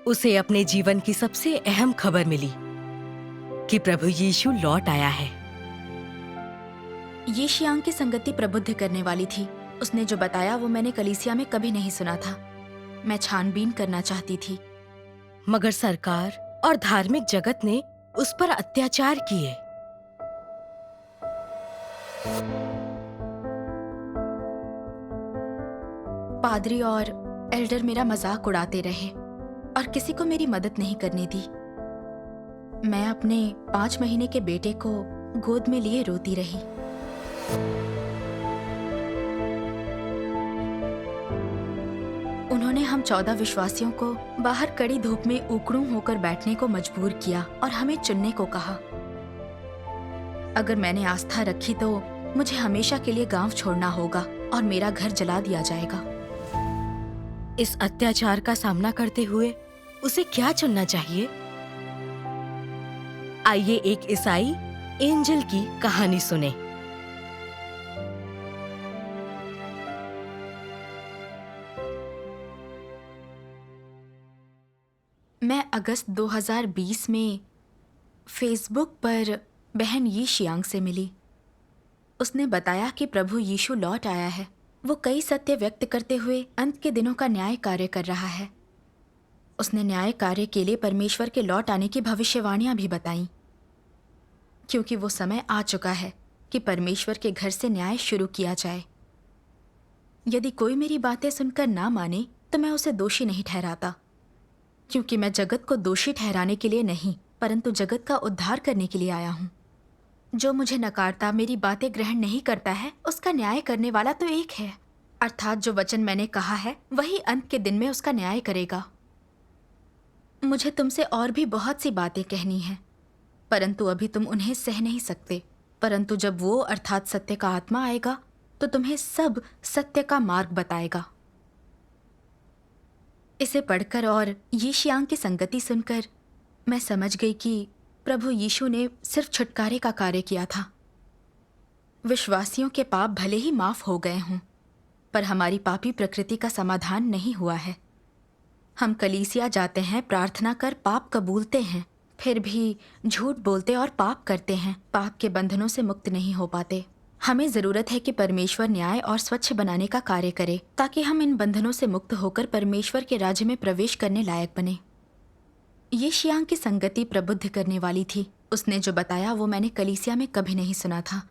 उसे अपने जीवन की सबसे अहम खबर मिली कि प्रभु यीशु लौट आया है। ये शियांग की संगति प्रबुद्ध करने वाली थी। उसने जो बताया वो मैंने कलीसिया में कभी नहीं सुना था। मैं छानबीन करना चाहती थी। मगर सरकार और धार्मिक जगत ने उस पर अत्याचार किए। पादरी और एल्डर मेरा मजाक उड़ाते रहे और किसी को मेरी मदद नहीं करने दी। मैं अपने 5 महीने के बेटे को गोद में लिए रोती रही। उन्होंने हम 14 विश्वासियों को बाहर कड़ी धूप में उकड़ू होकर बैठने को मजबूर किया और हमें चुनने को कहा। अगर मैंने आस्था रखी तो मुझे हमेशा के लिए गांव छोड़ना होगा और मेरा घर जला दिया जाएगा। इस अत्याचार का सामना करते हुए उसे क्या चुनना चाहिए? आइए एक ईसाई एंजल की कहानी सुने। मैं अगस्त 2020 में फेसबुक पर बहन यी शियांग से मिली। उसने बताया कि प्रभु यीशु लौट आया है। वो कई सत्य व्यक्त करते हुए अंत के दिनों का न्याय कार्य कर रहा है। उसने न्याय कार्य के लिए परमेश्वर के लौट आने की भविष्यवाणियां भी बताईं, क्योंकि वो समय आ चुका है कि परमेश्वर के घर से न्याय शुरू किया जाए। यदि कोई मेरी बातें सुनकर ना माने तो मैं उसे दोषी नहीं ठहराता, क्योंकि मैं जगत को दोषी ठहराने के लिए नहीं, परंतु जगत का उद्धार करने के लिए आया हूँ। जो मुझे नकारता, मेरी बातें ग्रहण नहीं करता है, उसका न्याय करने वाला तो एक है, अर्थात जो वचन मैंने कहा है वही अंत के दिन में उसका न्याय करेगा। मुझे तुमसे और भी बहुत सी बातें कहनी हैं, परंतु अभी तुम उन्हें सह नहीं सकते। परंतु जब वो अर्थात सत्य का आत्मा आएगा तो तुम्हें सब सत्य का मार्ग बताएगा। इसे पढ़कर और ये शियांग की संगति सुनकर मैं समझ गई कि प्रभु यीशु ने सिर्फ छुटकारे का कार्य किया था। विश्वासियों के पाप भले ही माफ हो गए हों, पर हमारी पापी प्रकृति का समाधान नहीं हुआ है। हम कलीसिया जाते हैं, प्रार्थना कर पाप कबूलते हैं, फिर भी झूठ बोलते और पाप करते हैं, पाप के बंधनों से मुक्त नहीं हो पाते। हमें जरूरत है कि परमेश्वर न्याय और स्वच्छ बनाने का कार्य करे, ताकि हम इन बंधनों से मुक्त होकर परमेश्वर के राज्य में प्रवेश करने लायक बने। ये शियांग की संगति प्रबुद्ध करने वाली थी। उसने जो बताया वो मैंने कलीसिया में कभी नहीं सुना था।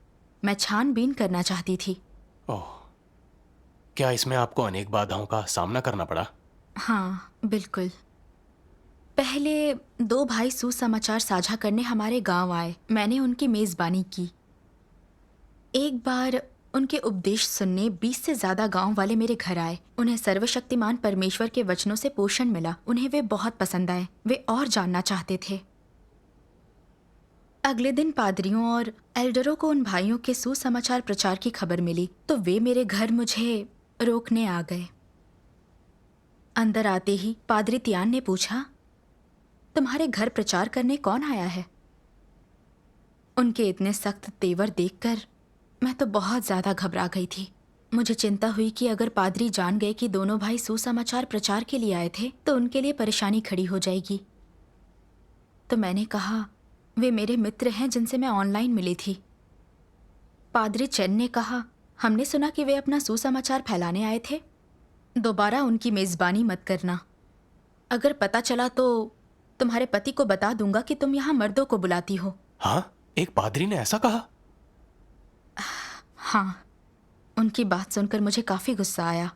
मैं छानबीन करना चाहती थी। ओह, क्या इसमें आपको अनेक बाधाओं का सामना करना पड़ा? हाँ, बिल्कुल। पहले 2 भाई सुसमाचार साझा करने हमारे गांव आए। मैंने उनकी मेजबानी की। एक बार उनके उपदेश सुनने 20 से ज्यादा गांव वाले मेरे घर आए। उन्हें सर्वशक्तिमान परमेश्वर के वचनों से पोषण मिला। उन्हें वे बहुत पसंद आए। वे और जानना चाहते थे। अगले दिन पादरियों और एल्डरों को उन भाइयों के सुसमाचार प्रचार की खबर मिली, तो वे मेरे घर मुझे रोकने आ गए। अंदर आते ही पादरी तियान ने पूछा, तुम्हारे घर प्रचार करने कौन आया है? उनके इतने सख्त तेवर देखकर मैं तो बहुत ज्यादा घबरा गई थी। मुझे चिंता हुई कि अगर पादरी जान गए कि दोनों भाई सुसमाचार प्रचार के लिए आए थे तो उनके लिए परेशानी खड़ी हो जाएगी। तो मैंने कहा, वे मेरे मित्र हैं जिनसे मैं ऑनलाइन मिली थी। पादरी चेन ने कहा, हमने सुना कि वे अपना सुसमाचार फैलाने आए थे। दोबारा उनकी मेजबानी मत करना। अगर पता चला तो तुम्हारे पति को बता दूंगा कि तुम यहाँ मर्दों को बुलाती हो। हाँ, एक पादरी ने ऐसा कहा? हाँ, उनकी बात सुनकर मुझे काफी गुस्सा आया।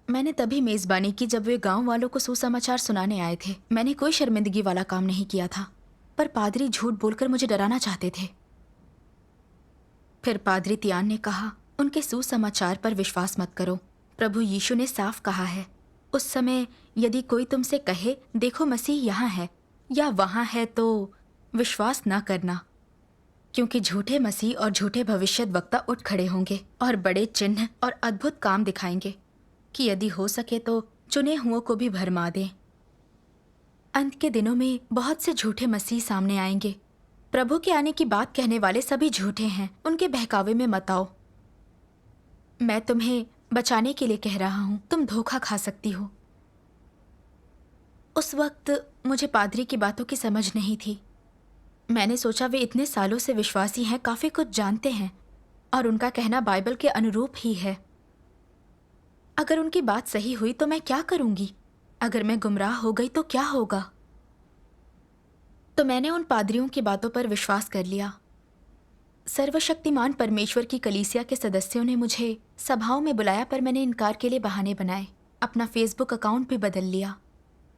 मैंने तभी मेजबानी की जब वे गांव वालों को सुसमाचार सुनाने आए थे। मैंने कोई शर्मिंदगी वाला काम नहीं किया था, पर पादरी झूठ बोलकर मुझे डराना चाहते थे। फिर पादरी तियान ने कहा, उनके सुसमाचार पर विश्वास मत करो। प्रभु यीशु ने साफ कहा है, उस समय यदि कोई तुमसे कहे देखो मसीह यहाँ है या वहाँ है, तो विश्वास ना करना, क्योंकि झूठे मसीह और झूठे भविष्यद्वक्ता उठ खड़े होंगे और बड़े चिन्ह और अद्भुत काम दिखाएंगे कि यदि हो सके तो चुने हुओं को भी भरमा दें। अंत के दिनों में बहुत से झूठे मसीह सामने आएंगे। प्रभु के आने की बात कहने वाले सभी झूठे हैं। उनके बहकावे में मत आओ। मैं तुम्हें बचाने के लिए कह रहा हूं, तुम धोखा खा सकती हो। उस वक्त मुझे पादरी की बातों की समझ नहीं थी। मैंने सोचा वे इतने सालों से विश्वासी हैं, काफी कुछ जानते हैं और उनका कहना बाइबल के अनुरूप ही है। अगर उनकी बात सही हुई तो मैं क्या करूंगी? अगर मैं गुमराह हो गई तो क्या होगा? तो मैंने उन पादरियों की बातों पर विश्वास कर लिया। सर्वशक्तिमान परमेश्वर की कलीसिया के सदस्यों ने मुझे सभाओं में बुलाया, पर मैंने इनकार के लिए बहाने बनाए, अपना फेसबुक अकाउंट भी बदल लिया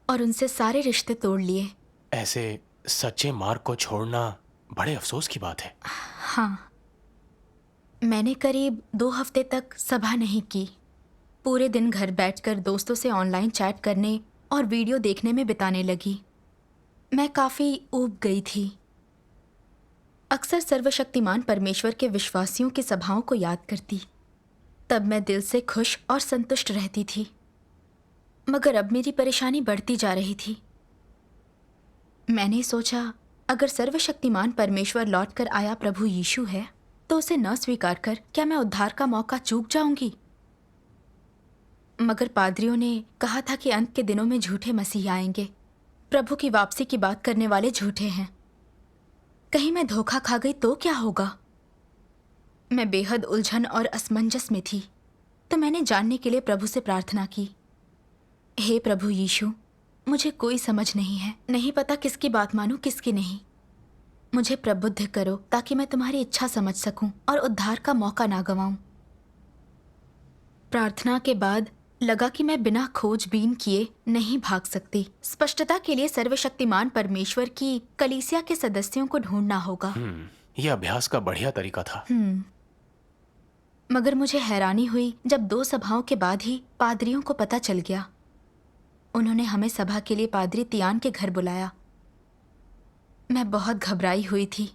और उनसे सारे रिश्ते तोड़ लिए। ऐसे सच्चे मार्ग को छोड़ना बड़े अफसोस की बात है। हाँ, मैंने करीब 2 हफ्ते तक सभा नहीं की। पूरे दिन घर बैठकर दोस्तों से ऑनलाइन चैट करने और वीडियो देखने में बिताने लगी। मैं काफ़ी ऊब गई थी। अक्सर सर्वशक्तिमान परमेश्वर के विश्वासियों की सभाओं को याद करती। तब मैं दिल से खुश और संतुष्ट रहती थी। मगर अब मेरी परेशानी बढ़ती जा रही थी। मैंने सोचा, अगर सर्वशक्तिमान परमेश्वर लौट कर आया प्रभु यीशु है, तो उसे न स्वीकार कर क्या मैं उद्धार का मौका चूक जाऊंगी? मगर पादरियों ने कहा था कि अंत के दिनों में झूठे मसीह आएंगे। प्रभु की वापसी की बात करने वाले झूठे हैं। कहीं मैं धोखा खा गई तो क्या होगा? मैं बेहद उलझन और असमंजस में थी, तो मैंने जानने के लिए प्रभु से प्रार्थना की। हे प्रभु यीशु, मुझे कोई समझ नहीं है, नहीं पता किसकी बात मानूं किसकी नहीं। मुझे प्रबुद्ध करो ताकि मैं तुम्हारी इच्छा समझ सकूं और उद्धार का मौका ना गंवाऊं। प्रार्थना के बाद लगा कि मैं बिना खोजबीन किए नहीं भाग सकती। स्पष्टता के लिए सर्वशक्तिमान परमेश्वर की कलीसिया के सदस्यों को ढूंढना होगा। यह अभ्यास का बढ़िया तरीका था। मगर मुझे हैरानी हुई जब 2 सभाओं के बाद ही पादरियों को पता चल गया। उन्होंने हमें सभा के लिए पादरी तियान के घर बुलाया। मैं बहुत घबराई हुई थी।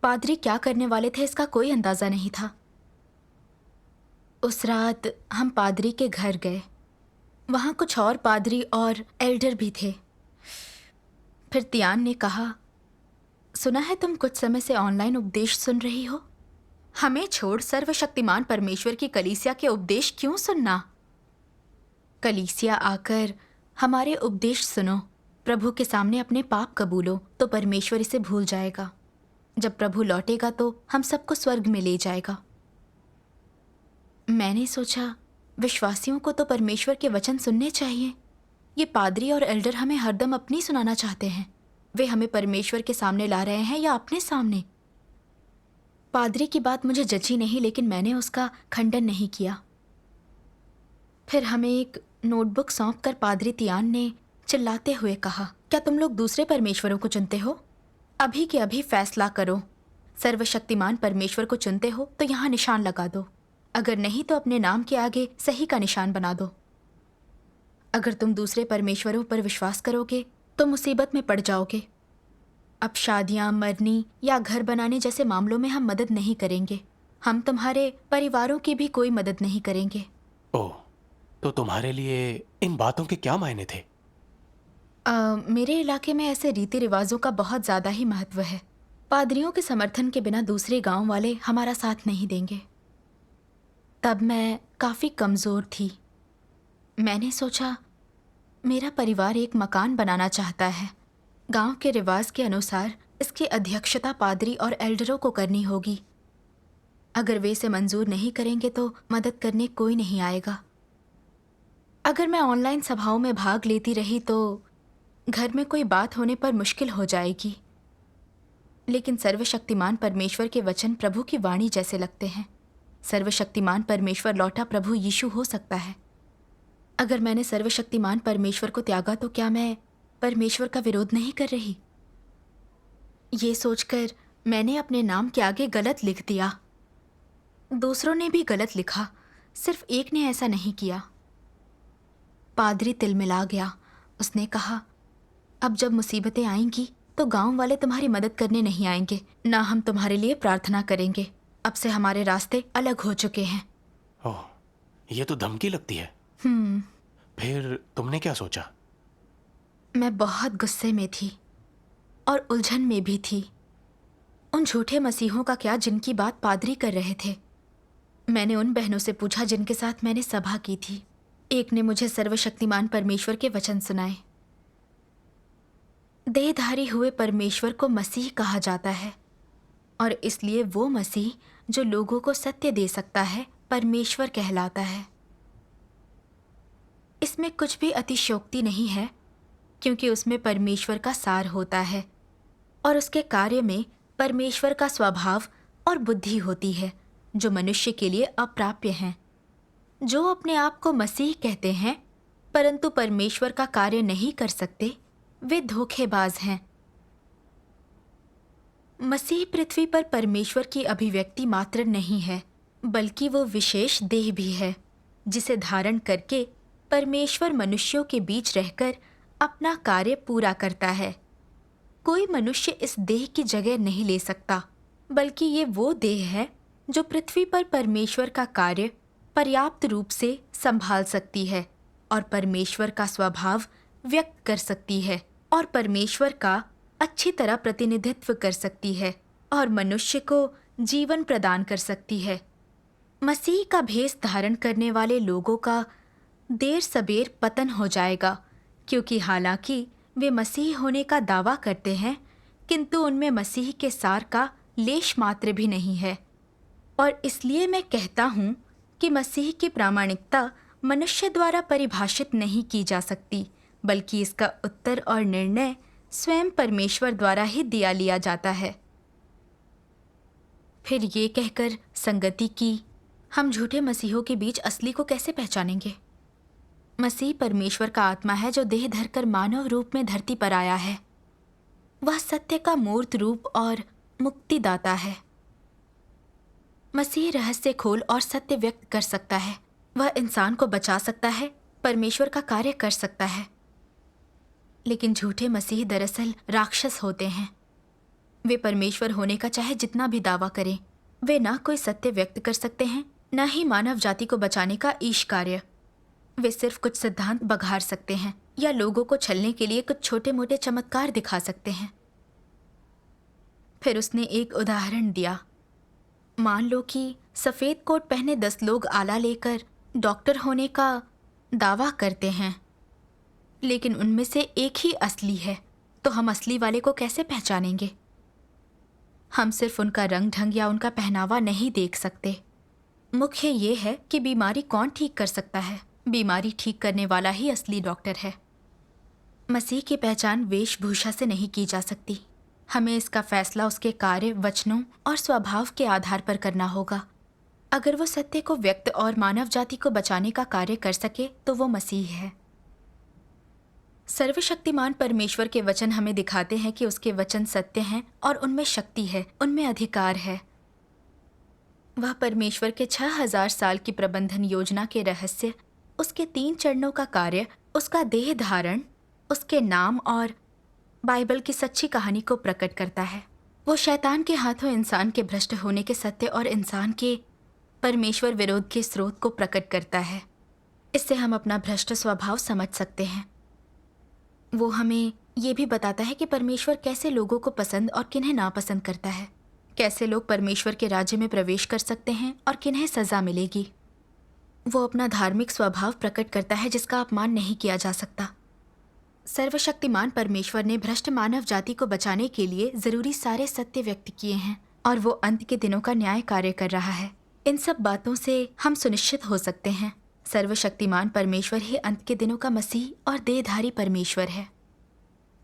पादरी क्या करने वाले थे इसका कोई अंदाजा नहीं था। उस रात हम पादरी के घर गए। वहां कुछ और पादरी और एल्डर भी थे। फिर तियान ने कहा, सुना है तुम कुछ समय से ऑनलाइन उपदेश सुन रही हो। हमें छोड़ सर्वशक्तिमान परमेश्वर की कलीसिया के उपदेश क्यों सुनना? कलीसिया आकर हमारे उपदेश सुनो। प्रभु के सामने अपने पाप कबूलो तो परमेश्वर इसे भूल जाएगा। जब प्रभु लौटेगा तो हम सबको स्वर्ग में ले जाएगा। मैंने सोचा, विश्वासियों को तो परमेश्वर के वचन सुनने चाहिए। ये पादरी और एल्डर हमें हरदम अपनी सुनाना चाहते हैं। वे हमें परमेश्वर के सामने ला रहे हैं या अपने सामने? पादरी की बात मुझे जची नहीं, लेकिन मैंने उसका खंडन नहीं किया। फिर हमें एक नोटबुक सौंपकर पादरी तियान ने चिल्लाते हुए कहा, क्या तुम लोग दूसरे परमेश्वरों को चुनते हो? अभी के अभी फैसला करो। सर्वशक्तिमान परमेश्वर को चुनते हो तो यहाँ निशान लगा दो। अगर नहीं तो अपने नाम के आगे सही का निशान बना दो। अगर तुम दूसरे परमेश्वरों पर विश्वास करोगे तो मुसीबत में पड़ जाओगे। अब शादियां, मरनी या घर बनाने जैसे मामलों में हम मदद नहीं करेंगे। हम तुम्हारे परिवारों की भी कोई मदद नहीं करेंगे। ओह, तो तुम्हारे लिए इन बातों के क्या मायने थे? मेरे इलाके में ऐसे रीति रिवाजों का बहुत ज़्यादा ही महत्व है। पादरियों के समर्थन के बिना दूसरे गांव वाले हमारा साथ नहीं देंगे। तब मैं काफ़ी कमज़ोर थी। मैंने सोचा, मेरा परिवार एक मकान बनाना चाहता है। गांव के रिवाज के अनुसार इसकी अध्यक्षता पादरी और एल्डरों को करनी होगी। अगर वे इसे मंजूर नहीं करेंगे तो मदद करने कोई नहीं आएगा। अगर मैं ऑनलाइन सभाओं में भाग लेती रही तो घर में कोई बात होने पर मुश्किल हो जाएगी। लेकिन सर्वशक्तिमान परमेश्वर के वचन प्रभु की वाणी जैसे लगते हैं। सर्वशक्तिमान परमेश्वर लौटा प्रभु यीशु हो सकता है। अगर मैंने सर्वशक्तिमान परमेश्वर को त्यागा तो क्या मैं परमेश्वर का विरोध नहीं कर रही? ये सोचकर मैंने अपने नाम के आगे गलत लिख दिया। दूसरों ने भी गलत लिखा, सिर्फ एक ने ऐसा नहीं किया। पादरी तिलमिला गया। उसने कहा, अब जब मुसीबतें आएंगी तो गांव वाले तुम्हारी मदद करने नहीं आएंगे, ना हम तुम्हारे लिए प्रार्थना करेंगे। अब से हमारे रास्ते अलग हो चुके हैं। ओह, ये तो धमकी लगती है। फिर तुमने क्या सोचा? मैं बहुत गुस्से में थी और उलझन में भी थी। उन झूठे मसीहों का क्या जिनकी बात पादरी कर रहे थे। मैंने उन बहनों से पूछा जिनके साथ मैंने सभा की थी। एक ने मुझे सर्वशक्तिमान परमेश्वर के वचन सुनाए। देहधारी हुए परमेश्वर को मसीह कहा जाता है और इसलिए वो मसीह जो लोगों को सत्य दे सकता है परमेश्वर कहलाता है। इसमें कुछ भी अतिशयोक्ति नहीं है क्योंकि उसमें परमेश्वर का सार होता है और उसके कार्य में परमेश्वर का स्वभाव और बुद्धि होती है जो मनुष्य के लिए अप्राप्य हैं। जो अपने आप को मसीह कहते हैं परंतु परमेश्वर का कार्य नहीं कर सकते, वे धोखेबाज हैं। मसीह पृथ्वी पर परमेश्वर की अभिव्यक्ति मात्र नहीं है, बल्कि वो विशेष देह भी है जिसे धारण करके परमेश्वर मनुष्यों के बीच रहकर अपना कार्य पूरा करता है। कोई मनुष्य इस देह की जगह नहीं ले सकता, बल्कि ये वो देह है जो पृथ्वी पर परमेश्वर का कार्य पर्याप्त रूप से संभाल सकती है और परमेश्वर का स्वभाव व्यक्त कर सकती है और परमेश्वर का अच्छी तरह प्रतिनिधित्व कर सकती है और मनुष्य को जीवन प्रदान कर सकती है। मसीह का भेष धारण करने वाले लोगों का देर सबेर पतन हो जाएगा, क्योंकि हालांकि वे मसीह होने का दावा करते हैं किंतु उनमें मसीह के सार का लेश मात्र भी नहीं है। और इसलिए मैं कहता हूँ कि मसीह की प्रामाणिकता मनुष्य द्वारा परिभाषित नहीं की जा सकती, बल्कि इसका उत्तर और निर्णय स्वयं परमेश्वर द्वारा ही दिया लिया जाता है। फिर ये कहकर संगति की, हम झूठे मसीहों के बीच असली को कैसे पहचानेंगे? मसीह परमेश्वर का आत्मा है जो देह धरकर मानव रूप में धरती पर आया है। वह सत्य का मूर्त रूप और मुक्तिदाता है। मसीह रहस्य खोल और सत्य व्यक्त कर सकता है। वह इंसान को बचा सकता है, परमेश्वर का कार्य कर सकता है। लेकिन झूठे मसीह दरअसल राक्षस होते हैं। वे परमेश्वर होने का चाहे जितना भी दावा करें, वे ना कोई सत्य व्यक्त कर सकते हैं, न ही मानव जाति को बचाने का ईश कार्य। वे सिर्फ कुछ सिद्धांत बघार सकते हैं या लोगों को छलने के लिए कुछ छोटे मोटे चमत्कार दिखा सकते हैं। फिर उसने एक उदाहरण दिया। मान लो कि सफ़ेद कोट पहने 10 लोग आला लेकर डॉक्टर होने का दावा करते हैं, लेकिन उनमें से एक ही असली है, तो हम असली वाले को कैसे पहचानेंगे? हम सिर्फ उनका रंग ढंग या उनका पहनावा नहीं देख सकते। मुख्य ये है कि बीमारी कौन ठीक कर सकता है। बीमारी ठीक करने वाला ही असली डॉक्टर है। मसीह की पहचान वेशभूषा से नहीं की जा सकती। हमें इसका फैसला उसके कार्य, वचनों और स्वभाव के आधार पर करना होगा। अगर वो सत्य को व्यक्त और मानव जाति को बचाने का कार्य कर सके तो वो मसीह है। सर्वशक्तिमान परमेश्वर के वचन हमें दिखाते हैं कि उसके वचन सत्य हैं और उनमें शक्ति है, उनमें अधिकार है। वह परमेश्वर के 6000 साल की प्रबंधन योजना के रहस्य, उसके 3 चरणों का कार्य, उसका देह धारण, उसके नाम और बाइबल की सच्ची कहानी को प्रकट करता है। वो शैतान के हाथों इंसान के भ्रष्ट होने के सत्य और इंसान के परमेश्वर विरोध के स्रोत को प्रकट करता है। इससे हम अपना भ्रष्ट स्वभाव समझ सकते हैं। वो हमें ये भी बताता है कि परमेश्वर कैसे लोगों को पसंद और किन्हें नापसंद करता है, कैसे लोग परमेश्वर के राज्य में प्रवेश कर सकते हैं और किन्हें सजा मिलेगी। वो अपना धार्मिक स्वभाव प्रकट करता है जिसका अपमान नहीं किया जा सकता। सर्वशक्तिमान परमेश्वर ने भ्रष्ट मानव जाति को बचाने के लिए जरूरी सारे सत्य व्यक्त किए हैं और वो अंत के दिनों का न्याय कार्य कर रहा है। इन सब बातों से हम सुनिश्चित हो सकते हैं सर्वशक्तिमान परमेश्वर ही अंत के दिनों का मसीह और देहधारी परमेश्वर है।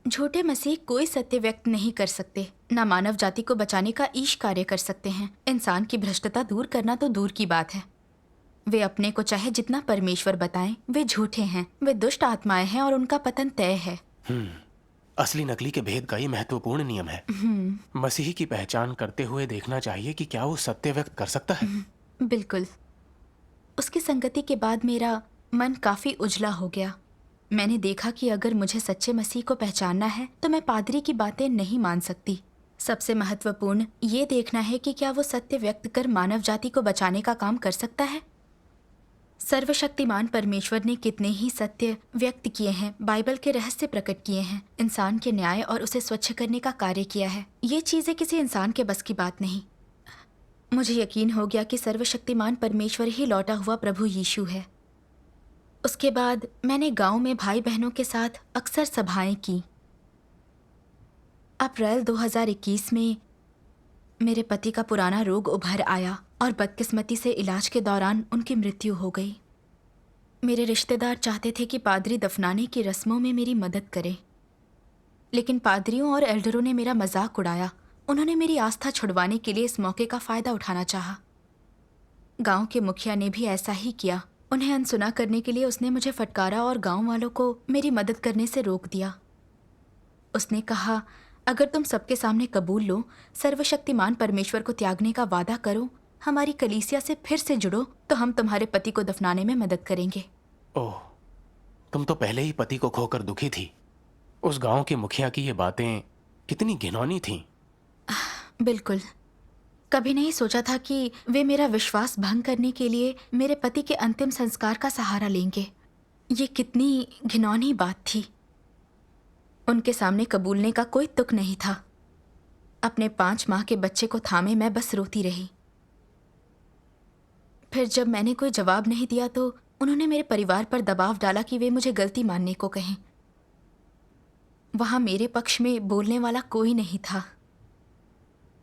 झूठे मसीह कोई सत्य व्यक्त नहीं कर सकते, न मानव जाति को बचाने का ईश कार्य कर सकते हैं। इंसान की भ्रष्टता दूर करना तो दूर की बात है। वे अपने को चाहे जितना परमेश्वर बताएं, वे झूठे हैं, वे दुष्ट आत्माएं हैं और उनका पतन तय है। असली नकली के भेद का ही महत्वपूर्ण नियम है। मसीह की पहचान करते हुए देखना चाहिए कि क्या वो सत्य व्यक्त कर सकता है। बिल्कुल। उसकी संगति के बाद मेरा मन काफी उजला हो गया। मैंने देखा कि अगर मुझे सच्चे मसीह को पहचानना है तो मैं पादरी की बातें नहीं मान सकती। सबसे महत्वपूर्ण ये देखना है कि क्या वो सत्य व्यक्त कर मानव जाति को बचाने का काम कर सकता है। सर्वशक्तिमान परमेश्वर ने कितने ही सत्य व्यक्त किए हैं, बाइबल के रहस्य प्रकट किए हैं, इंसान के न्याय और उसे स्वच्छ करने का कार्य किया है। ये चीजें किसी इंसान के बस की बात नहीं। मुझे यकीन हो गया कि सर्वशक्तिमान परमेश्वर ही लौटा हुआ प्रभु यीशु है। उसके बाद मैंने गांव में भाई बहनों के साथ अक्सर सभाएं की। अप्रैल 2021 में मेरे पति का पुराना रोग उभर आया और बदकिस्मती से इलाज के दौरान उनकी मृत्यु हो गई। मेरे रिश्तेदार चाहते थे कि पादरी दफनाने की रस्मों में मेरी मदद करे, लेकिन पादरियों और एल्डरों ने मेरा मजाक उड़ाया। उन्होंने मेरी आस्था छुड़वाने के लिए इस मौके का फायदा उठाना चाहा। गांव के मुखिया ने भी ऐसा ही किया। उन्हें अनसुना करने के लिए उसने मुझे फटकारा और गांव वालों को मेरी मदद करने से रोक दिया। उसने कहा, अगर तुम सबके सामने कबूल लो, सर्वशक्तिमान परमेश्वर को त्यागने का वादा करो, हमारी कलीसिया से फिर से जुड़ो, तो हम तुम्हारे पति को दफनाने में मदद करेंगे। ओह, तुम तो पहले ही पति को खोकर दुखी थी। उस गांव के मुखिया की ये बातें कितनी घिनौनी थीं। बिल्कुल। कभी नहीं सोचा था कि वे मेरा विश्वास भंग करने के लिए मेरे पति के अंतिम संस्कार का सहारा लेंगे। ये कितनी घिनौनी बात थी। उनके सामने कबूलने का कोई तुक नहीं था। अपने 5 माह के बच्चे को थामे मैं बस रोती रही। फिर जब मैंने कोई जवाब नहीं दिया तो उन्होंने मेरे परिवार पर दबाव डाला कि वे मुझे गलती मानने को कहें। वहां मेरे पक्ष में बोलने वाला कोई नहीं था।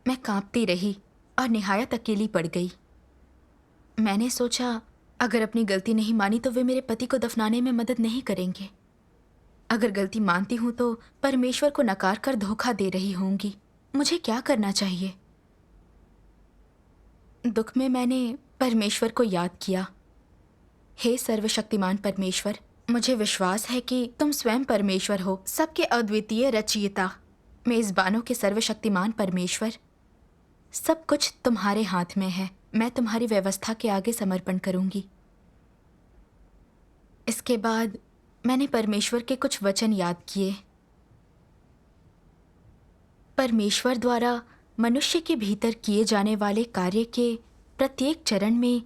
मैं कांपती रही और निहायत अकेली पड़ गई। मैंने सोचा, अगर अपनी गलती नहीं मानी तो वे मेरे पति को दफनाने में मदद नहीं करेंगे। अगर गलती मानती हूं तो परमेश्वर को नकार कर धोखा दे रही होंगी। मुझे क्या करना चाहिए? दुख में मैंने परमेश्वर को याद किया। हे सर्वशक्तिमान परमेश्वर, मुझे विश्वास है कि तुम स्वयं परमेश्वर हो, सबके अद्वितीय रचयिता, मेजबानों के सर्वशक्तिमान परमेश्वर। सब कुछ तुम्हारे हाथ में है। मैं तुम्हारी व्यवस्था के आगे समर्पण करूंगी। इसके बाद मैंने परमेश्वर के कुछ वचन याद किए। परमेश्वर द्वारा मनुष्य के भीतर किए जाने वाले कार्य के प्रत्येक चरण में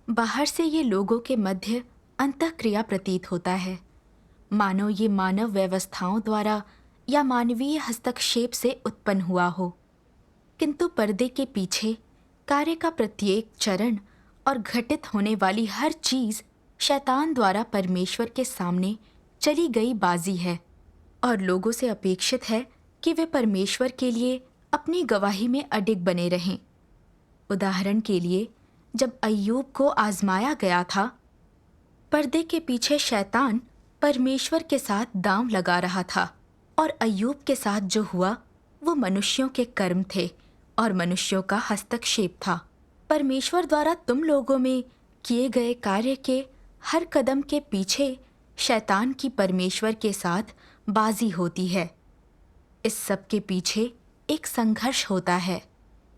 बाहर से ये लोगों के मध्य अंतःक्रिया प्रतीत होता है, मानो ये मानव व्यवस्थाओं द्वारा या मानवीय हस्तक्षेप से उत्पन्न हुआ हो। किंतु पर्दे के पीछे कार्य का प्रत्येक चरण और घटित होने वाली हर चीज शैतान द्वारा परमेश्वर के सामने चली गई बाजी है और लोगों से अपेक्षित है कि वे परमेश्वर के लिए अपनी गवाही में अडिग बने रहें। उदाहरण के लिए, जब अय्यूब को आजमाया गया था, पर्दे के पीछे शैतान परमेश्वर के साथ दांव लगा रहा था और अय्यूब के साथ जो हुआ वो मनुष्यों के कर्म थे और मनुष्यों का हस्तक्षेप था। परमेश्वर द्वारा तुम लोगों में किए गए कार्य के हर कदम के पीछे शैतान की परमेश्वर के साथ बाजी होती है। इस सब के पीछे एक संघर्ष होता है।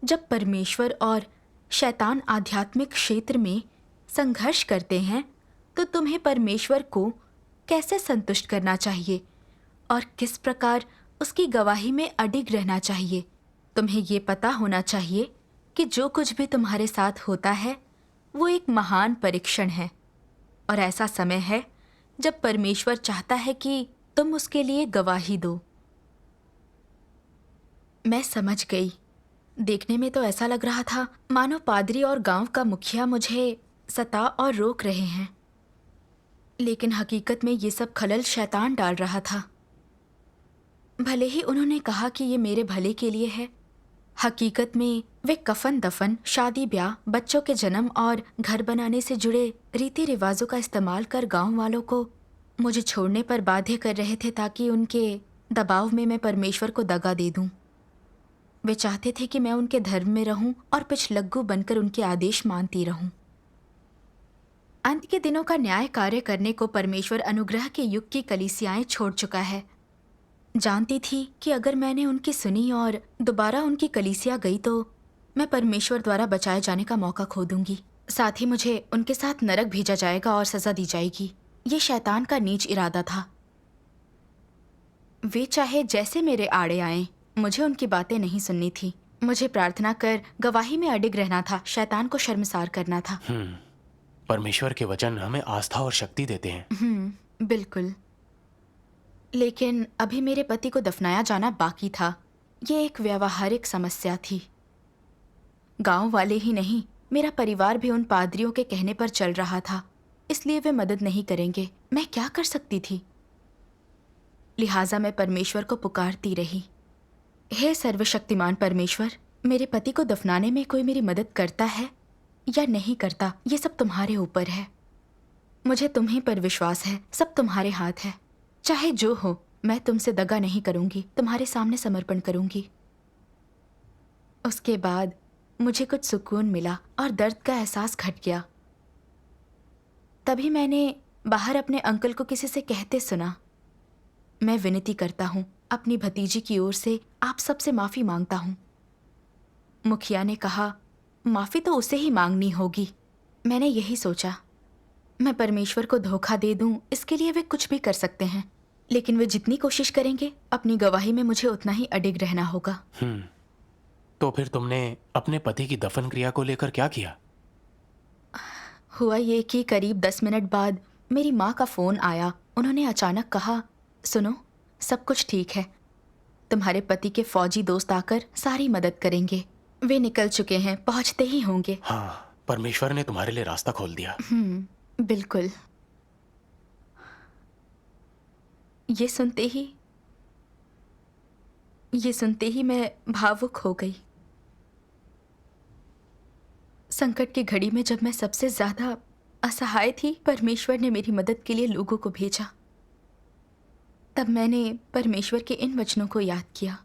जब परमेश्वर और शैतान आध्यात्मिक क्षेत्र में संघर्ष करते हैं तो तुम्हें परमेश्वर को कैसे संतुष्ट करना चाहिए और किस प्रकार उसकी गवाही में अडिग रहना चाहिए। तुम्हें ये पता होना चाहिए कि जो कुछ भी तुम्हारे साथ होता है वो एक महान परीक्षण है और ऐसा समय है जब परमेश्वर चाहता है कि तुम उसके लिए गवाही दो। मैं समझ गई। देखने में तो ऐसा लग रहा था मानो पादरी और गांव का मुखिया मुझे सता और रोक रहे हैं, लेकिन हकीकत में ये सब खलल शैतान डाल रहा था। भले ही उन्होंने कहा कि ये मेरे भले के लिए है, हकीकत में वे कफन दफन, शादी ब्याह, बच्चों के जन्म और घर बनाने से जुड़े रीति रिवाजों का इस्तेमाल कर गांव वालों को मुझे छोड़ने पर बाध्य कर रहे थे ताकि उनके दबाव में मैं परमेश्वर को दगा दे दूं। वे चाहते थे कि मैं उनके धर्म में रहूं और पिछलग्गू बनकर उनके आदेश मानती रहूं। अंत के दिनों का न्याय कार्य करने को परमेश्वर अनुग्रह के युग की कलीसियाएं छोड़ चुका है। जानती थी कि अगर मैंने उनकी सुनी और दोबारा उनकी कलीसिया गई तो मैं परमेश्वर द्वारा बचाए जाने का मौका खो दूंगी। साथ ही मुझे उनके साथ नरक भेजा जाएगा और सजा दी जाएगी। ये शैतान का नीच इरादा था। वे चाहे जैसे मेरे आड़े आएं, मुझे उनकी बातें नहीं सुननी थी। मुझे प्रार्थना कर गवाही में अडिग रहना था, शैतान को शर्मसार करना था। परमेश्वर के वचन हमें आस्था और शक्ति देते हैं। बिल्कुल। लेकिन अभी मेरे पति को दफनाया जाना बाकी था। ये एक व्यावहारिक समस्या थी। गांव वाले ही नहीं, मेरा परिवार भी उन पादरियों के कहने पर चल रहा था, इसलिए वे मदद नहीं करेंगे। मैं क्या कर सकती थी? लिहाजा मैं परमेश्वर को पुकारती रही, हे सर्वशक्तिमान परमेश्वर, मेरे पति को दफनाने में कोई मेरी मदद करता है या नहीं करता, ये सब तुम्हारे ऊपर है। मुझे तुम्हीं पर विश्वास है, सब तुम्हारे हाथ है। चाहे जो हो, मैं तुमसे दगा नहीं करूंगी, तुम्हारे सामने समर्पण करूंगी। उसके बाद मुझे कुछ सुकून मिला और दर्द का एहसास घट गया। तभी मैंने बाहर अपने अंकल को किसी से कहते सुना, मैं विनती करता हूँ, अपनी भतीजी की ओर से आप सबसे माफ़ी मांगता हूँ। मुखिया ने कहा, माफ़ी तो उसे ही मांगनी होगी। मैंने यही सोचा, मैं परमेश्वर को धोखा दे दूं, इसके लिए वे कुछ भी कर सकते हैं, लेकिन वे जितनी कोशिश करेंगे, अपनी गवाही में मुझे उतना ही अडिग रहना होगा। तो फिर तुमने अपने पति की दफन क्रिया को लेकर क्या किया? हुआ ये कि करीब 10 मिनट बाद मेरी माँ का फ़ोन आया। उन्होंने अचानक कहा, सुनो, सब कुछ ठीक है, तुम्हारे पति के फौजी दोस्त आकर सारी मदद करेंगे। वे निकल चुके हैं, पहुँचते ही होंगे। हाँ, परमेश्वर ने तुम्हारे लिए रास्ता खोल दिया। बिल्कुल। ये सुनते ही मैं भावुक हो गई। संकट की घड़ी में जब मैं सबसे ज्यादा असहाय थी, परमेश्वर ने मेरी मदद के लिए लोगों को भेजा। तब मैंने परमेश्वर के इन वचनों को याद किया,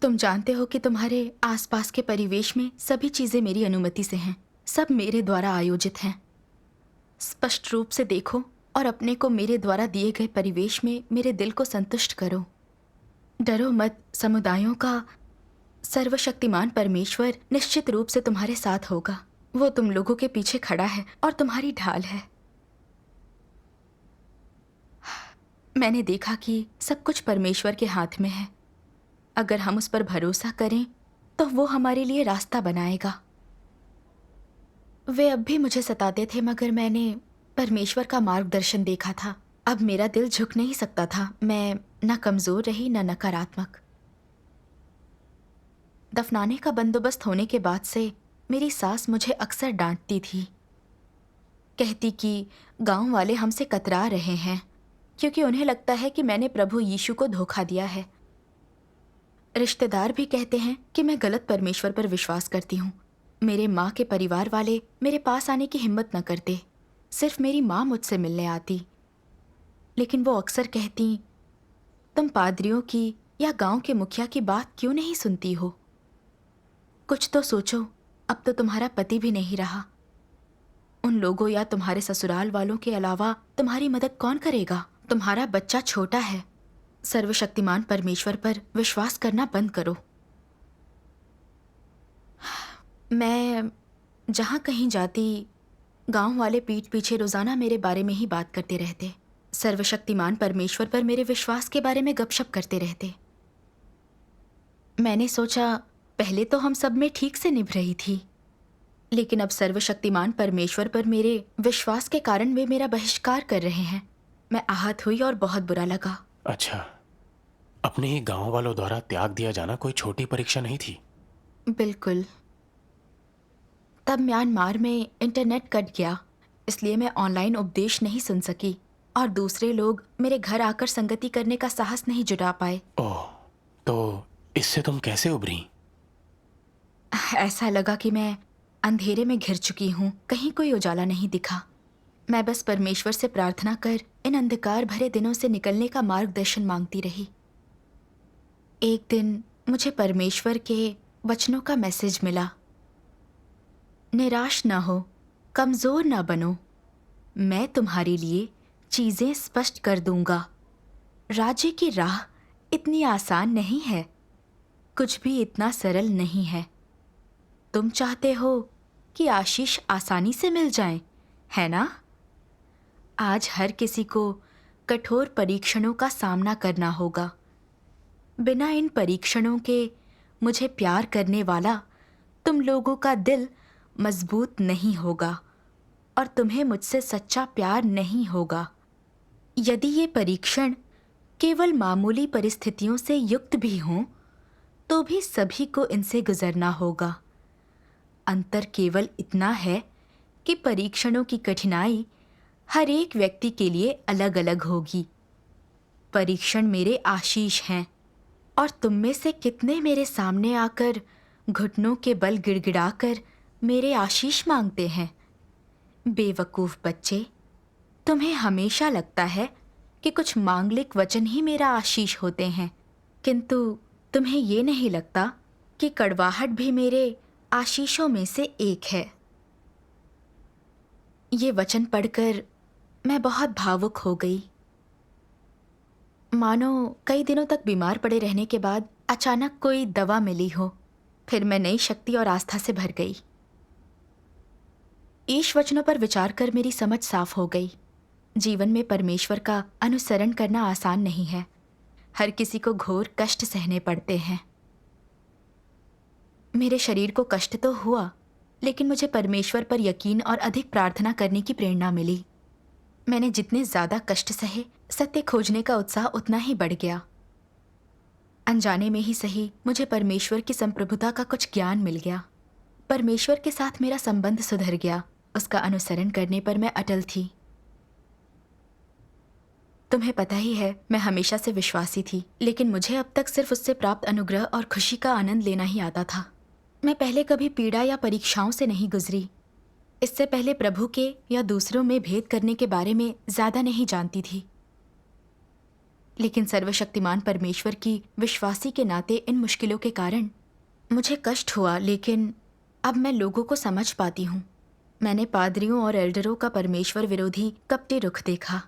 तुम जानते हो कि तुम्हारे आसपास के परिवेश में सभी चीजें मेरी अनुमति से हैं, सब मेरे द्वारा आयोजित हैं। स्पष्ट रूप से देखो और अपने को मेरे द्वारा दिए गए परिवेश में मेरे दिल को संतुष्ट करो। डरो मत, समुदायों का सर्वशक्तिमान परमेश्वर निश्चित रूप से तुम्हारे साथ होगा। वो तुम लोगों के पीछे खड़ा है और तुम्हारी ढाल है। मैंने देखा कि सब कुछ परमेश्वर के हाथ में है। अगर हम उस पर भरोसा करें तो वो हमारे लिए रास्ता बनाएगा। वे अब भी मुझे सताते थे, मगर मैंने परमेश्वर का मार्गदर्शन देखा था। अब मेरा दिल झुक नहीं सकता था। मैं न कमजोर रही न नकारात्मक। दफनाने का बंदोबस्त होने के बाद से मेरी सास मुझे अक्सर डांटती थी, कहती कि गांव वाले हमसे कतरा रहे हैं क्योंकि उन्हें लगता है कि मैंने प्रभु यीशु को धोखा दिया है। रिश्तेदार भी कहते हैं कि मैं गलत परमेश्वर पर विश्वास करती हूँ। मेरे माँ के परिवार वाले मेरे पास आने की हिम्मत न करते, सिर्फ मेरी माँ मुझसे मिलने आती। लेकिन वो अक्सर कहती, तुम पादरियों की या गांव के मुखिया की बात क्यों नहीं सुनती हो? कुछ तो सोचो, अब तो तुम्हारा पति भी नहीं रहा। उन लोगों या तुम्हारे ससुराल वालों के अलावा तुम्हारी मदद कौन करेगा? तुम्हारा बच्चा छोटा है। सर्वशक्तिमान परमेश्वर पर विश्वास करना बंद करो। मैं जहाँ कहीं जाती, गांव वाले पीठ पीछे रोजाना मेरे बारे में ही बात करते रहते। सर्वशक्तिमान परमेश्वर पर मेरे विश्वास के बारे में गपशप करते रहते। मैंने सोचा, पहले तो हम सब में ठीक से निभ रही थी, लेकिन अब सर्वशक्तिमान परमेश्वर पर मेरे विश्वास के कारण वे मेरा बहिष्कार कर रहे हैं। मैं आहत हुई और बहुत बुरा लगा। अच्छा, अपने ही गांव वालों द्वारा त्याग दिया जाना कोई छोटी परीक्षा नहीं थी। बिल्कुल। तब म्यांमार में इंटरनेट कट गया, इसलिए मैं ऑनलाइन उपदेश नहीं सुन सकी और दूसरे लोग मेरे घर आकर संगति करने का साहस नहीं जुटा पाए। ओह, तो इससे तुम कैसे उभरी? ऐसा लगा कि मैं अंधेरे में घिर चुकी हूँ, कहीं कोई उजाला नहीं दिखा। मैं बस परमेश्वर से प्रार्थना कर इन अंधकार भरे दिनों से निकलने का मार्गदर्शन मांगती रही। एक दिन मुझे परमेश्वर के वचनों का मैसेज मिला, निराश न हो, कमजोर न बनो, मैं तुम्हारे लिए चीजें स्पष्ट कर दूंगा। राज्य की राह इतनी आसान नहीं है, कुछ भी इतना सरल नहीं है। तुम चाहते हो कि आशीष आसानी से मिल जाए, है ना? आज हर किसी को कठोर परीक्षणों का सामना करना होगा। बिना इन परीक्षणों के मुझे प्यार करने वाला तुम लोगों का दिल मजबूत नहीं होगा और तुम्हें मुझसे सच्चा प्यार नहीं होगा। यदि ये परीक्षण केवल मामूली परिस्थितियों से युक्त भी हों, तो भी सभी को इनसे गुजरना होगा। अंतर केवल इतना है कि परीक्षणों की कठिनाई हर एक व्यक्ति के लिए अलग अलग होगी। परीक्षण मेरे आशीष हैं, और तुम में से कितने मेरे सामने आकर घुटनों के बल गिड़गिड़ाकर मेरे आशीष मांगते हैं? बेवकूफ बच्चे, तुम्हें हमेशा लगता है कि कुछ मांगलिक वचन ही मेरा आशीष होते हैं, किंतु तुम्हें ये नहीं लगता कि कड़वाहट भी मेरे आशीषों में से एक है। ये वचन पढ़कर मैं बहुत भावुक हो गई, मानो कई दिनों तक बीमार पड़े रहने के बाद अचानक कोई दवा मिली हो। फिर मैं नई शक्ति और आस्था से भर गई। ईश वचनों पर विचार कर मेरी समझ साफ हो गई। जीवन में परमेश्वर का अनुसरण करना आसान नहीं है। हर किसी को घोर कष्ट सहने पड़ते हैं। मेरे शरीर को कष्ट तो हुआ, लेकिन मुझे परमेश्वर पर यकीन और अधिक प्रार्थना करने की प्रेरणा मिली। मैंने जितने ज्यादा कष्ट सहे, सत्य खोजने का उत्साह उतना ही बढ़ गया। अनजाने में ही सही, मुझे परमेश्वर की संप्रभुता का कुछ ज्ञान मिल गया। परमेश्वर के साथ मेरा संबंध सुधर गया। उसका अनुसरण करने पर मैं अटल थी। तुम्हें पता ही है, मैं हमेशा से विश्वासी थी, लेकिन मुझे अब तक सिर्फ उससे प्राप्त अनुग्रह और खुशी का आनंद लेना ही आता था। मैं पहले कभी पीड़ा या परीक्षाओं से नहीं गुजरी। इससे पहले प्रभु के या दूसरों में भेद करने के बारे में ज्यादा नहीं जानती थी, लेकिन सर्वशक्तिमान परमेश्वर की विश्वासी के नाते इन मुश्किलों के कारण मुझे कष्ट हुआ। लेकिन अब मैं लोगों को समझ पाती हूँ। मैंने पादरियों और एल्डरों का परमेश्वर विरोधी कपटी रुख देखा।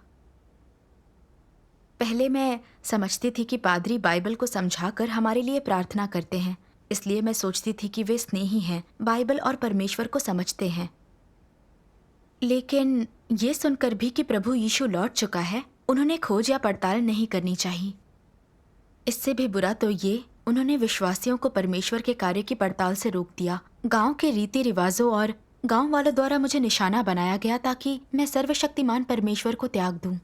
पहले मैं समझती थी कि पादरी बाइबल को समझाकर हमारे लिए प्रार्थना करते हैं, इसलिए मैं सोचती थी कि वे स्नेही हैं, बाइबल और परमेश्वर को समझते हैं। लेकिन ये सुनकर भी कि प्रभु यीशु लौट चुका है, उन्होंने खोज या पड़ताल नहीं करनी चाहिए। इससे भी बुरा तो ये, उन्होंने विश्वासियों को परमेश्वर के कार्य की पड़ताल से रोक दिया। गांव के रीति रिवाजों और गांव वालों द्वारा मुझे निशाना बनाया गया ताकि मैं सर्वशक्तिमान परमेश्वर को त्याग दूं।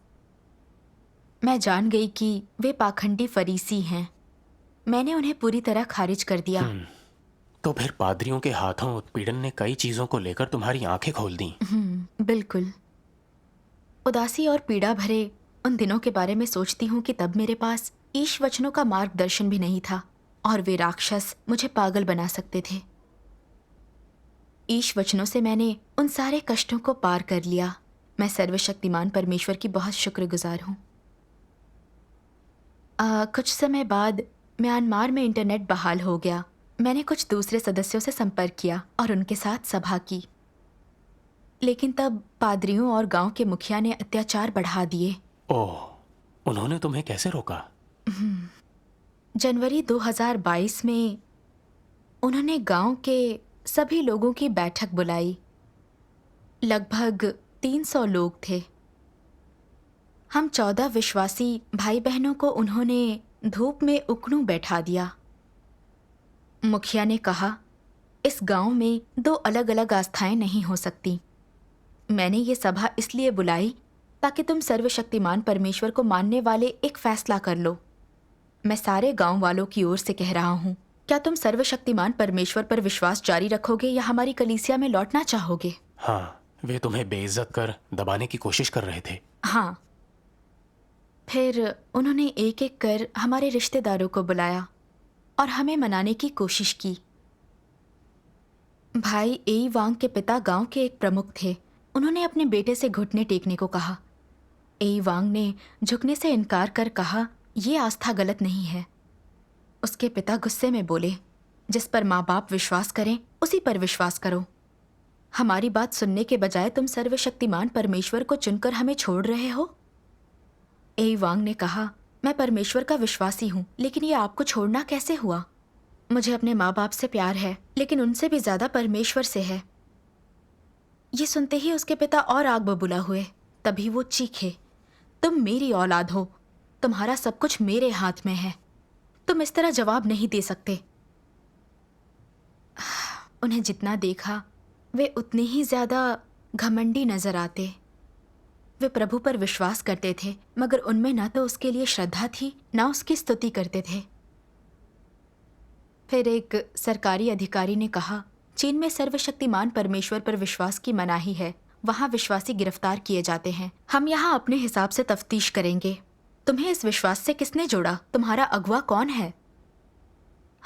मैं जान गई कि वे पाखंडी फरीसी हैं। मैंने उन्हें पूरी तरह खारिज कर दिया। तो फिर पादरियों के हाथों उत्पीड़न ने कई चीजों को लेकर तुम्हारी आंखें खोल दी। बिल्कुल। उदासी और पीड़ा भरे उन दिनों के बारे में सोचती हूँ कि तब मेरे पास ईश वचनों का मार्गदर्शन भी नहीं था और वे राक्षस मुझे पागल बना सकते थे। ईश वचनों से मैंने उन सारे कष्टों को पार कर लिया। मैं सर्वशक्तिमान परमेश्वर की बहुत शुक्रगुजार हूँ। कुछ समय बाद म्यांमार में इंटरनेट बहाल हो गया। मैंने कुछ दूसरे सदस्यों से संपर्क किया और उनके साथ सभा की, लेकिन तब पादरियों और गांव के मुखिया ने अत्याचार बढ़ा दिए। ओह, उन्होंने तुम्हें कैसे रोका? जनवरी 2022 में उन्होंने गांव के सभी लोगों की बैठक बुलाई। लगभग 300 लोग थे। हम 14 विश्वासी भाई बहनों को उन्होंने धूप में उकड़ू बैठा दिया। मुखिया ने कहा, इस गांव में 2 अलग अलग आस्थाएं नहीं हो सकती। मैंने ये सभा इसलिए बुलाई ताकि तुम सर्वशक्तिमान परमेश्वर को मानने वाले एक फैसला कर लो। मैं सारे गांव वालों की ओर से कह रहा हूँ, क्या तुम सर्वशक्तिमान परमेश्वर पर विश्वास जारी रखोगे या हमारी कलीसिया में लौटना चाहोगे? हाँ, वे तुम्हें बेइज्जत कर दबाने की कोशिश कर रहे थे। हाँ। फिर उन्होंने एक एक कर हमारे रिश्तेदारों को बुलाया और हमें मनाने की कोशिश की। भाई एई वांग के पिता गांव के एक प्रमुख थे। उन्होंने अपने बेटे से घुटने टेकने को कहा। एई वांग ने झुकने से इनकार कर कहा, ये आस्था गलत नहीं है। उसके पिता गुस्से में बोले, जिस पर माँ बाप विश्वास करें उसी पर विश्वास करो। हमारी बात सुनने के बजाय तुम सर्वशक्तिमान परमेश्वर को चुनकर हमें छोड़ रहे हो। एई वांग ने कहा, मैं परमेश्वर का विश्वासी हूँ, लेकिन ये आपको छोड़ना कैसे हुआ? मुझे अपने माँ बाप से प्यार है, लेकिन उनसे भी ज्यादा परमेश्वर से है। ये सुनते ही उसके पिता और आग बबूला हुए। तभी वो चीखे, तुम मेरी औलाद हो, तुम्हारा सब कुछ मेरे हाथ में है, तुम इस तरह जवाब नहीं दे सकते। उन्हें जितना देखा वे उतने ही ज्यादा घमंडी नजर आते। वे प्रभु पर विश्वास करते थे, मगर उनमें ना तो उसके लिए श्रद्धा थी, ना उसकी स्तुति करते थे। फिर एक सरकारी अधिकारी ने कहा, चीन में सर्वशक्तिमान परमेश्वर पर विश्वास की मनाही है, वहां विश्वासी गिरफ्तार किए जाते हैं। हम यहाँ अपने हिसाब से तफ्तीश करेंगे। तुम्हें इस विश्वास से किसने जोड़ा? तुम्हारा अगुवा कौन है?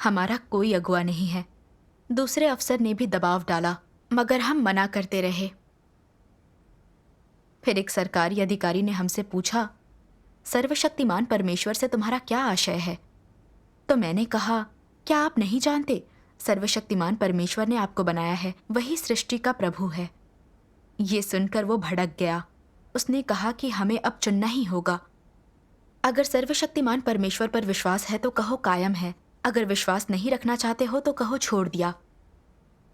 हमारा कोई अगुवा नहीं है। दूसरे अफसर ने भी दबाव डाला, मगर हम मना करते रहे। फिर एक सरकारी अधिकारी ने हमसे पूछा, सर्वशक्तिमान परमेश्वर से तुम्हारा क्या आशय है? तो मैंने कहा, क्या आप नहीं जानते, सर्वशक्तिमान परमेश्वर ने आपको बनाया है, वही सृष्टि का प्रभु है। ये सुनकर वो भड़क गया। उसने कहा कि हमें अब चुनना ही होगा। अगर सर्वशक्तिमान परमेश्वर पर विश्वास है तो कहो कायम है, अगर विश्वास नहीं रखना चाहते हो तो कहो छोड़ दिया।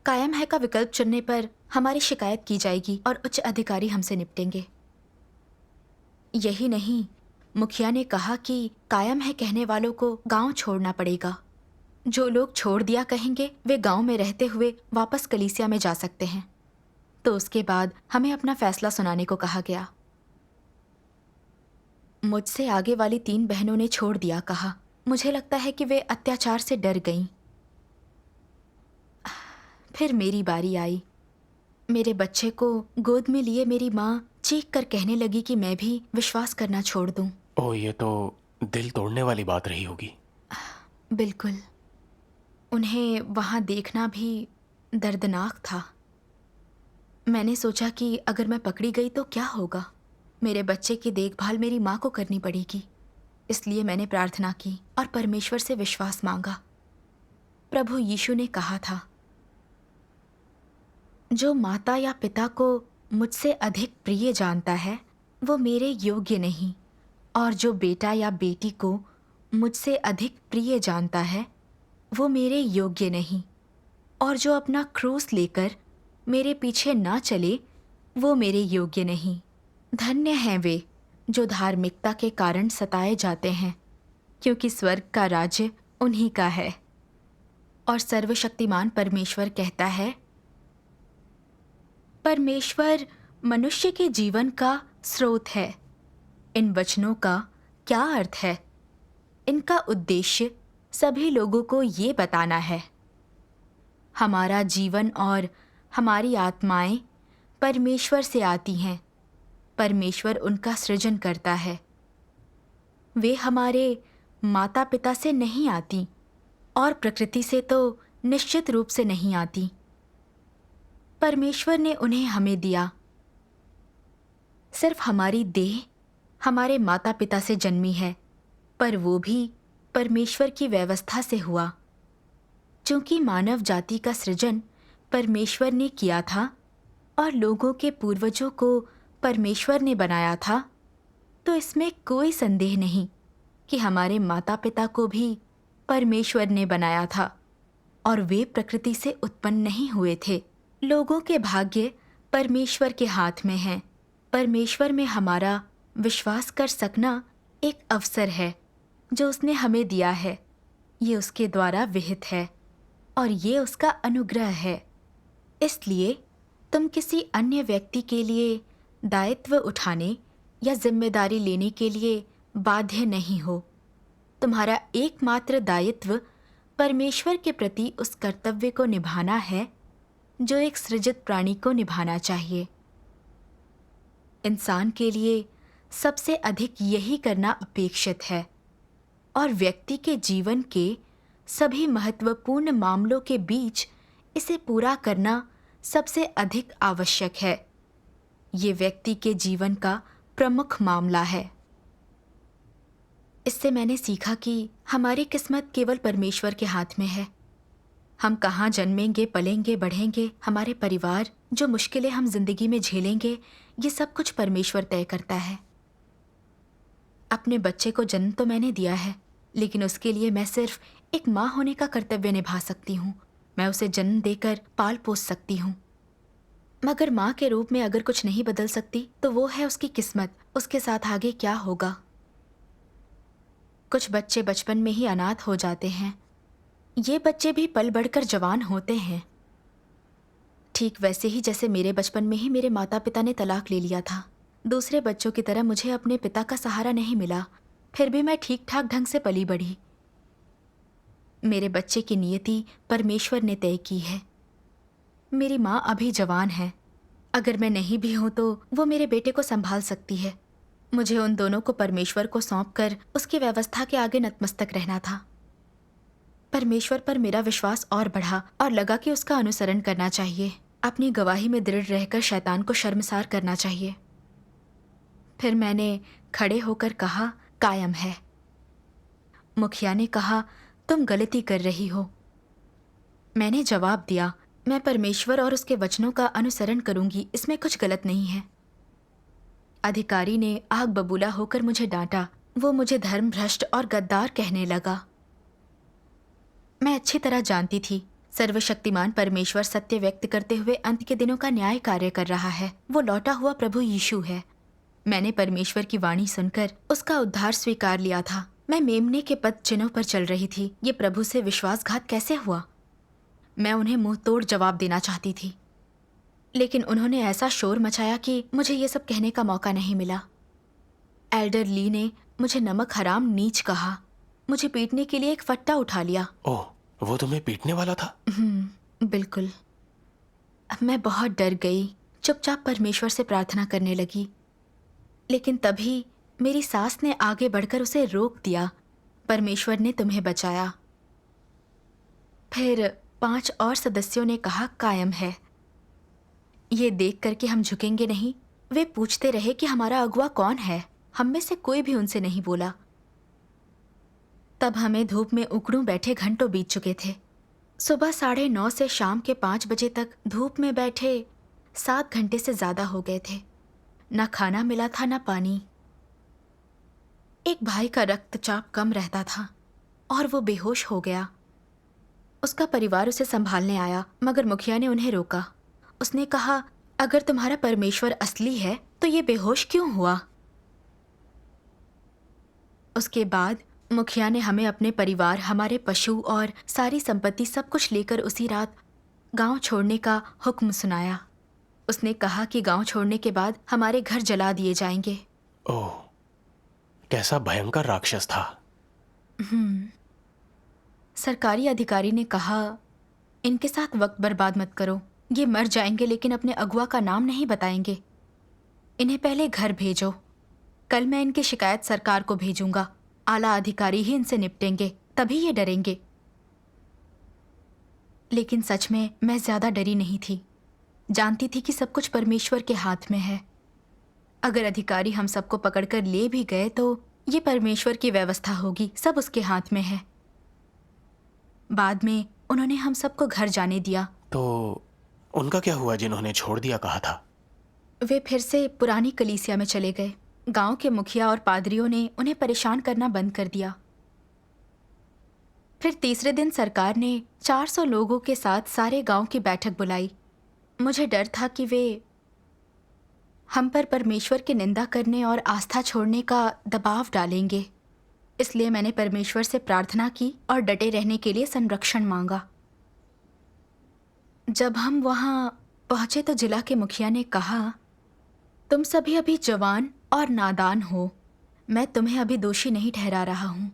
कायम है का विकल्प चुनने पर हमारी शिकायत की जाएगी और उच्च अधिकारी हमसे निपटेंगे। यही नहीं, मुखिया ने कहा कि कायम है कहने वालों को गांव छोड़ना पड़ेगा। जो लोग छोड़ दिया कहेंगे वे गांव में रहते हुए वापस कलीसिया में जा सकते हैं। तो उसके बाद हमें अपना फैसला सुनाने को कहा गया। मुझसे आगे वाली 3 बहनों ने छोड़ दिया कहा। मुझे लगता है कि वे अत्याचार से डर गईं। फिर मेरी बारी आई। मेरे बच्चे को गोद में लिए मेरी माँ चीख कर कहने लगी कि मैं भी विश्वास करना छोड़ दूं। ओह, ये तो दिल तोड़ने वाली बात रही होगी। बिल्कुल। उन्हें वहाँ देखना भी दर्दनाक था। मैंने सोचा कि अगर मैं पकड़ी गई तो क्या होगा। मेरे बच्चे की देखभाल मेरी माँ को करनी पड़ेगी। इसलिए मैंने प्रार्थना की और परमेश्वर से विश्वास मांगा। प्रभु यीशु ने कहा था, जो माता या पिता को मुझसे अधिक प्रिय जानता है वो मेरे योग्य नहीं, और जो बेटा या बेटी को मुझसे अधिक प्रिय जानता है वो मेरे योग्य नहीं, और जो अपना क्रूस लेकर मेरे पीछे ना चले वो मेरे योग्य नहीं। धन्य हैं वे जो धार्मिकता के कारण सताए जाते हैं, क्योंकि स्वर्ग का राज्य उन्हीं का है। और सर्वशक्तिमान परमेश्वर कहता है, परमेश्वर मनुष्य के जीवन का स्रोत है। इन वचनों का क्या अर्थ है? इनका उद्देश्य सभी लोगों को ये बताना है, हमारा जीवन और हमारी आत्माएं परमेश्वर से आती हैं। परमेश्वर उनका सृजन करता है। वे हमारे माता पिता से नहीं आती और प्रकृति से तो निश्चित रूप से नहीं आती। परमेश्वर ने उन्हें हमें दिया। सिर्फ हमारी देह हमारे माता पिता से जन्मी है, पर वो भी परमेश्वर की व्यवस्था से हुआ। चूंकि मानव जाति का सृजन परमेश्वर ने किया था और लोगों के पूर्वजों को परमेश्वर ने बनाया था, तो इसमें कोई संदेह नहीं कि हमारे माता पिता को भी परमेश्वर ने बनाया था और वे प्रकृति से उत्पन्न नहीं हुए थे। लोगों के भाग्य परमेश्वर के हाथ में हैं। परमेश्वर में हमारा विश्वास कर सकना एक अवसर है जो उसने हमें दिया है। ये उसके द्वारा विहित है और ये उसका अनुग्रह है। इसलिए तुम किसी अन्य व्यक्ति के लिए दायित्व उठाने या जिम्मेदारी लेने के लिए बाध्य नहीं हो। तुम्हारा एकमात्र दायित्व परमेश्वर के प्रति उस कर्तव्य को निभाना है जो एक सृजित प्राणी को निभाना चाहिए। इंसान के लिए सबसे अधिक यही करना अपेक्षित है और व्यक्ति के जीवन के सभी महत्वपूर्ण मामलों के बीच इसे पूरा करना सबसे अधिक आवश्यक है। ये व्यक्ति के जीवन का प्रमुख मामला है। इससे मैंने सीखा कि हमारी किस्मत केवल परमेश्वर के हाथ में है। हम कहाँ जन्मेंगे, पलेंगे, बढ़ेंगे, हमारे परिवार, जो मुश्किलें हम जिंदगी में झेलेंगे, ये सब कुछ परमेश्वर तय करता है। अपने बच्चे को जन्म तो मैंने दिया है, लेकिन उसके लिए मैं सिर्फ एक माँ होने का कर्तव्य निभा सकती हूँ। मैं उसे जन्म देकर पाल पोस सकती हूँ, मगर माँ के रूप में अगर कुछ नहीं बदल सकती तो वो है उसकी किस्मत। उसके साथ आगे क्या होगा? कुछ बच्चे बचपन में ही अनाथ हो जाते हैं। ये बच्चे भी पल बढ़कर जवान होते हैं, ठीक वैसे ही जैसे मेरे बचपन में ही मेरे माता पिता ने तलाक ले लिया था। दूसरे बच्चों की तरह मुझे अपने पिता का सहारा नहीं मिला, फिर भी मैं ठीक ठाक ढंग से पली बढ़ी। मेरे बच्चे की नियति परमेश्वर ने तय की है। मेरी माँ अभी जवान है। अगर मैं नहीं भी हूं तो वो मेरे बेटे को संभाल सकती है। मुझे उन दोनों को परमेश्वर को सौंपकर उसकी व्यवस्था के आगे नतमस्तक रहना था। परमेश्वर पर मेरा विश्वास और बढ़ा और लगा कि उसका अनुसरण करना चाहिए। अपनी गवाही में दृढ़ रहकर शैतान को शर्मसार करना चाहिए। फिर मैंने खड़े होकर कहा, कायम है। मुखिया ने कहा, तुम गलती कर रही हो। मैंने जवाब दिया, मैं परमेश्वर और उसके वचनों का अनुसरण करूंगी, इसमें कुछ गलत नहीं है। अधिकारी ने आग बबूला होकर मुझे डांटा। वो मुझे धर्मभ्रष्ट और गद्दार कहने लगा। मैं अच्छी तरह जानती थी सर्वशक्तिमान परमेश्वर सत्य व्यक्त करते हुए अंत के दिनों का न्याय कार्य कर रहा है। वो लौटा हुआ प्रभु यीशु है। मैंने परमेश्वर की वाणी सुनकर उसका उद्धार स्वीकार लिया था। मैं मेमने के पद चिन्हों पर चल रही थी। ये प्रभु से विश्वासघात कैसे हुआ? मैं उन्हें मुंह तोड़ जवाब देना चाहती थी, लेकिन उन्होंने ऐसा शोर मचाया कि मुझे ये सब कहने का मौका नहीं मिला। एल्डर ली ने मुझे नमक हराम नीच कहा। मुझे पीटने के लिए एक फट्टा उठा लिया। ओह, वो तुम्हें पीटने वाला था? बिल्कुल। मैं बहुत डर गई, चुपचाप परमेश्वर से प्रार्थना करने लगी। लेकिन तभी मेरी सास ने आगे बढ़कर उसे रोक दिया। परमेश्वर ने तुम्हें बचाया। फिर 5 और सदस्यों ने कहा, कायम है। ये देख कर कि हम झुकेंगे नहीं, वे पूछते रहे कि हमारा अगुआ कौन है। हम में से कोई भी उनसे नहीं बोला। तब हमें धूप में उकड़ू बैठे घंटों बीत चुके थे। सुबह 9:30 से शाम के 5 बजे तक धूप में बैठे 7 घंटे से ज्यादा हो गए थे। न खाना मिला था न पानी। एक भाई का रक्तचाप कम रहता था और वो बेहोश हो गया। उसका परिवार उसे संभालने आया, मगर मुखिया ने उन्हें रोका। उसने कहा, अगर तुम्हारा परमेश्वर असली है तो ये बेहोश क्यों हुआ? उसके बाद मुखिया ने हमें अपने परिवार, हमारे पशु और सारी संपत्ति सब कुछ लेकर उसी रात गांव छोड़ने का हुक्म सुनाया। उसने कहा कि गांव छोड़ने के बाद हमारे घर जला दिए जाएंगे। ओह, कैसा भयंकर राक्षस था। सरकारी अधिकारी ने कहा, इनके साथ वक्त बर्बाद मत करो। ये मर जाएंगे लेकिन अपने अगुआ का नाम नहीं बताएंगे। इन्हें पहले घर भेजो। कल मैं इनकी शिकायत सरकार को भेजूंगा। आला अधिकारी ही इनसे निपटेंगे, तभी ये डरेंगे। लेकिन सच में मैं ज्यादा डरी नहीं थी। जानती थी कि सब कुछ परमेश्वर के हाथ में है। अगर अधिकारी हम सबको पकड़कर ले भी गए तो ये परमेश्वर की व्यवस्था होगी, सब उसके हाथ में है। बाद में उन्होंने हम सबको घर जाने दिया। तो उनका क्या हुआ जिन्होंने छोड़ दिया कहा था? वे फिर से पुरानी कलीसिया में चले गए। गांव के मुखिया और पादरियों ने उन्हें परेशान करना बंद कर दिया। फिर तीसरे दिन सरकार ने 400 लोगों के साथ सारे गांव की बैठक बुलाई। मुझे डर था कि वे हम पर परमेश्वर की निंदा करने और आस्था छोड़ने का दबाव डालेंगे। इसलिए मैंने परमेश्वर से प्रार्थना की और डटे रहने के लिए संरक्षण मांगा। जब हम वहां पहुंचे तो जिला के मुखिया ने कहा, तुम सभी अभी जवान और नादान हो। मैं तुम्हें अभी दोषी नहीं ठहरा रहा हूं।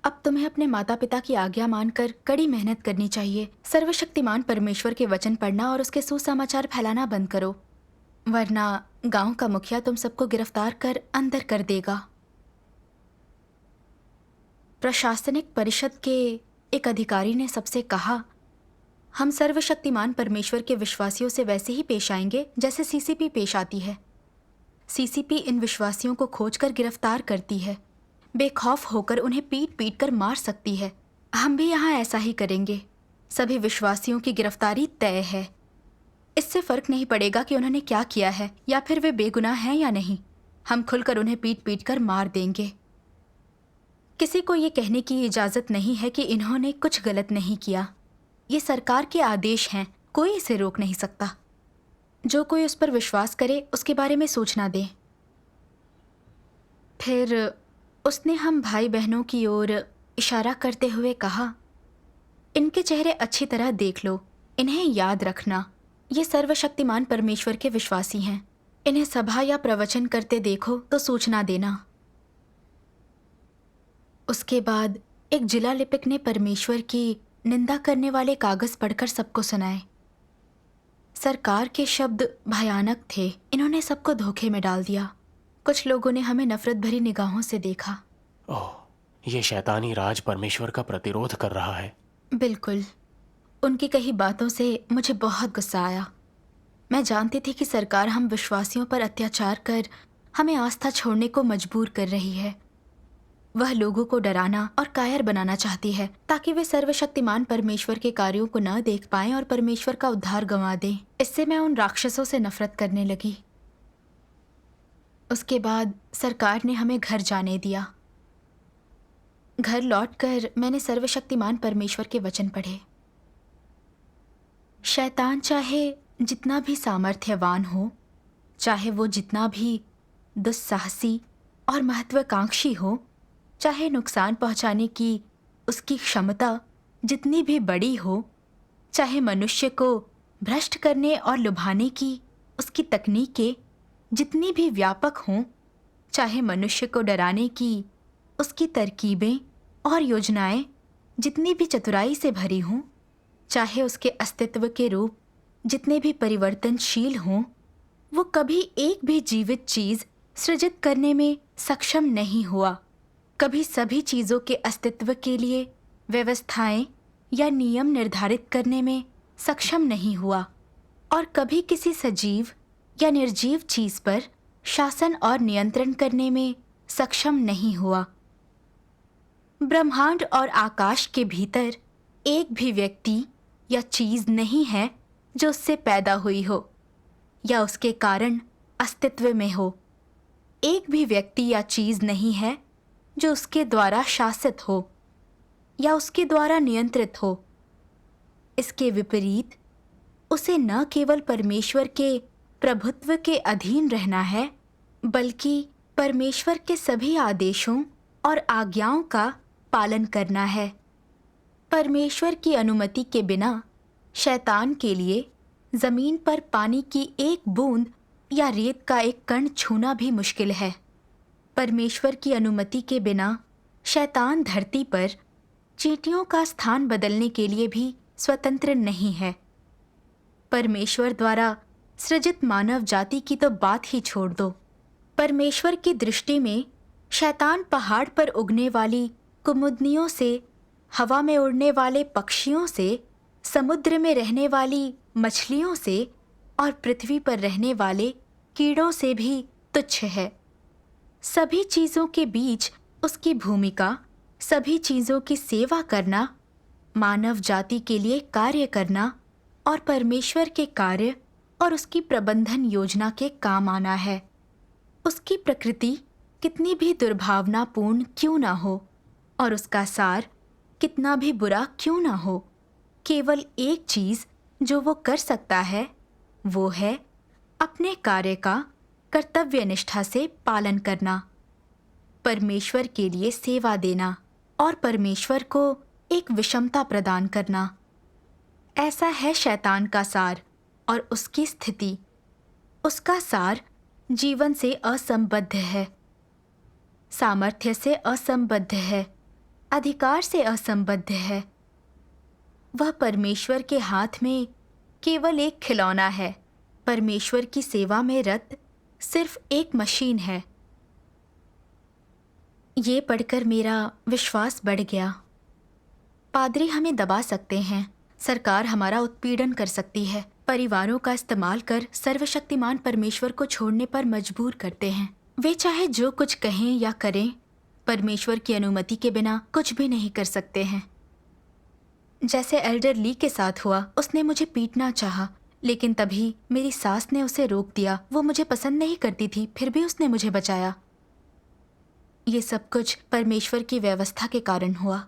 अब तुम्हें अपने माता पिता की आज्ञा मानकर कड़ी मेहनत करनी चाहिए। सर्वशक्तिमान परमेश्वर के वचन पढ़ना और उसके सुसमाचार फैलाना बंद करो, वरना गांव का मुखिया तुम सबको गिरफ्तार कर अंदर कर देगा। प्रशासनिक परिषद के एक अधिकारी ने सबसे कहा, हम सर्वशक्तिमान परमेश्वर के विश्वासियों से वैसे ही पेश आएंगे जैसे सीसीपी पेश आती है। सीसीपी इन विश्वासियों को खोजकर गिरफ्तार करती है, बेखौफ होकर उन्हें पीट पीट कर मार सकती है। हम भी यहाँ ऐसा ही करेंगे। सभी विश्वासियों की गिरफ्तारी तय है। इससे फर्क नहीं पड़ेगा कि उन्होंने क्या किया है या फिर वे बेगुनाह हैं या नहीं। हम खुलकर उन्हें पीट पीट कर मार देंगे। किसी को ये कहने की इजाज़त नहीं है कि इन्होंने कुछ गलत नहीं किया। ये सरकार के आदेश हैं, कोई इसे रोक नहीं सकता। जो कोई उस पर विश्वास करे उसके बारे में सोचना दे। फिर उसने हम भाई बहनों की ओर इशारा करते हुए कहा, इनके चेहरे अच्छी तरह देख लो। इन्हें याद रखना, ये सर्वशक्तिमान परमेश्वर के विश्वासी हैं। इन्हें सभा या प्रवचन करते देखो तो सूचना देना। उसके बाद एक जिला लिपिक ने परमेश्वर की निंदा करने वाले कागज पढ़कर सबको सुनाए। सरकार के शब्द भयानक थे। इन्होंने सबको धोखे में डाल दिया। कुछ लोगों ने हमें नफरत भरी निगाहों से देखा। ओह, ये शैतानी राज परमेश्वर का प्रतिरोध कर रहा है। बिल्कुल। उनकी कही बातों से मुझे बहुत गुस्सा आया। मैं जानती थी कि सरकार हम विश्वासियों पर अत्याचार कर हमें आस्था छोड़ने को मजबूर कर रही है। वह लोगों को डराना और कायर बनाना चाहती है ताकि वे सर्वशक्तिमान परमेश्वर के कार्यों को न देख पाएं और परमेश्वर का उद्धार गंवा दें। इससे मैं उन राक्षसों से नफरत करने लगी। उसके बाद सरकार ने हमें घर जाने दिया। घर लौटकर मैंने सर्वशक्तिमान परमेश्वर के वचन पढ़े। शैतान चाहे जितना भी सामर्थ्यवान हो, चाहे वो जितना भी दुस्साहसी और महत्वाकांक्षी हो, चाहे नुकसान पहुंचाने की उसकी क्षमता जितनी भी बड़ी हो, चाहे मनुष्य को भ्रष्ट करने और लुभाने की उसकी तकनीकें जितनी भी व्यापक हों, चाहे मनुष्य को डराने की उसकी तरकीबें और योजनाएं जितनी भी चतुराई से भरी हों, चाहे उसके अस्तित्व के रूप जितने भी परिवर्तनशील हों, वो कभी एक भी जीवित चीज सृजित करने में सक्षम नहीं हुआ। कभी सभी चीजों के अस्तित्व के लिए व्यवस्थाएं या नियम निर्धारित करने में सक्षम नहीं हुआ और कभी किसी सजीव या निर्जीव चीज पर शासन और नियंत्रण करने में सक्षम नहीं हुआ। ब्रह्मांड और आकाश के भीतर एक भी व्यक्ति या चीज नहीं है जो उससे पैदा हुई हो या उसके कारण अस्तित्व में हो। एक भी व्यक्ति या चीज नहीं है जो उसके द्वारा शासित हो या उसके द्वारा नियंत्रित हो। इसके विपरीत उसे न केवल परमेश्वर के प्रभुत्व के अधीन रहना है, बल्कि परमेश्वर के सभी आदेशों और आज्ञाओं का पालन करना है। परमेश्वर की अनुमति के बिना शैतान के लिए जमीन पर पानी की एक बूंद या रेत का एक कण छूना भी मुश्किल है। परमेश्वर की अनुमति के बिना शैतान धरती पर चींटियों का स्थान बदलने के लिए भी स्वतंत्र नहीं है। परमेश्वर द्वारा सृजित मानव जाति की तो बात ही छोड़ दो। परमेश्वर की दृष्टि में शैतान पहाड़ पर उगने वाली कुमुदनियों से, हवा में उड़ने वाले पक्षियों से, समुद्र में रहने वाली मछलियों से और पृथ्वी पर रहने वाले कीड़ों से भी तुच्छ है। सभी चीजों के बीच उसकी भूमिका, सभी चीजों की सेवा करना, मानव जाति के लिए कार्य करना और परमेश्वर के कार्य और उसकी प्रबंधन योजना के काम आना है। उसकी प्रकृति कितनी भी दुर्भावनापूर्ण क्यों ना हो और उसका सार कितना भी बुरा क्यों ना हो, केवल एक चीज जो वो कर सकता है वो है अपने कार्य का कर्तव्य निष्ठा से पालन करना, परमेश्वर के लिए सेवा देना और परमेश्वर को एक विषमता प्रदान करना। ऐसा है शैतान का सार और उसकी स्थिति। उसका सार जीवन से असंबद्ध है, सामर्थ्य से असंबद्ध है, अधिकार से असंबद्ध है। वह परमेश्वर के हाथ में केवल एक खिलौना है। परमेश्वर की सेवा में रत सिर्फ एक मशीन है। ये पढ़कर मेरा विश्वास बढ़ गया। पादरी हमें दबा सकते हैं, सरकार हमारा उत्पीड़न कर सकती है, परिवारों का इस्तेमाल कर सर्वशक्तिमान परमेश्वर को छोड़ने पर मजबूर करते हैं। वे चाहे जो कुछ कहें या करें, परमेश्वर की अनुमति के बिना कुछ भी नहीं कर सकते हैं। जैसे एल्डर ली के साथ हुआ, उसने मुझे पीटना चाहा, लेकिन तभी मेरी सास ने उसे रोक दिया। वो मुझे पसंद नहीं करती थी, फिर भी उसने मुझे बचाया। ये सब कुछ परमेश्वर की व्यवस्था के कारण हुआ।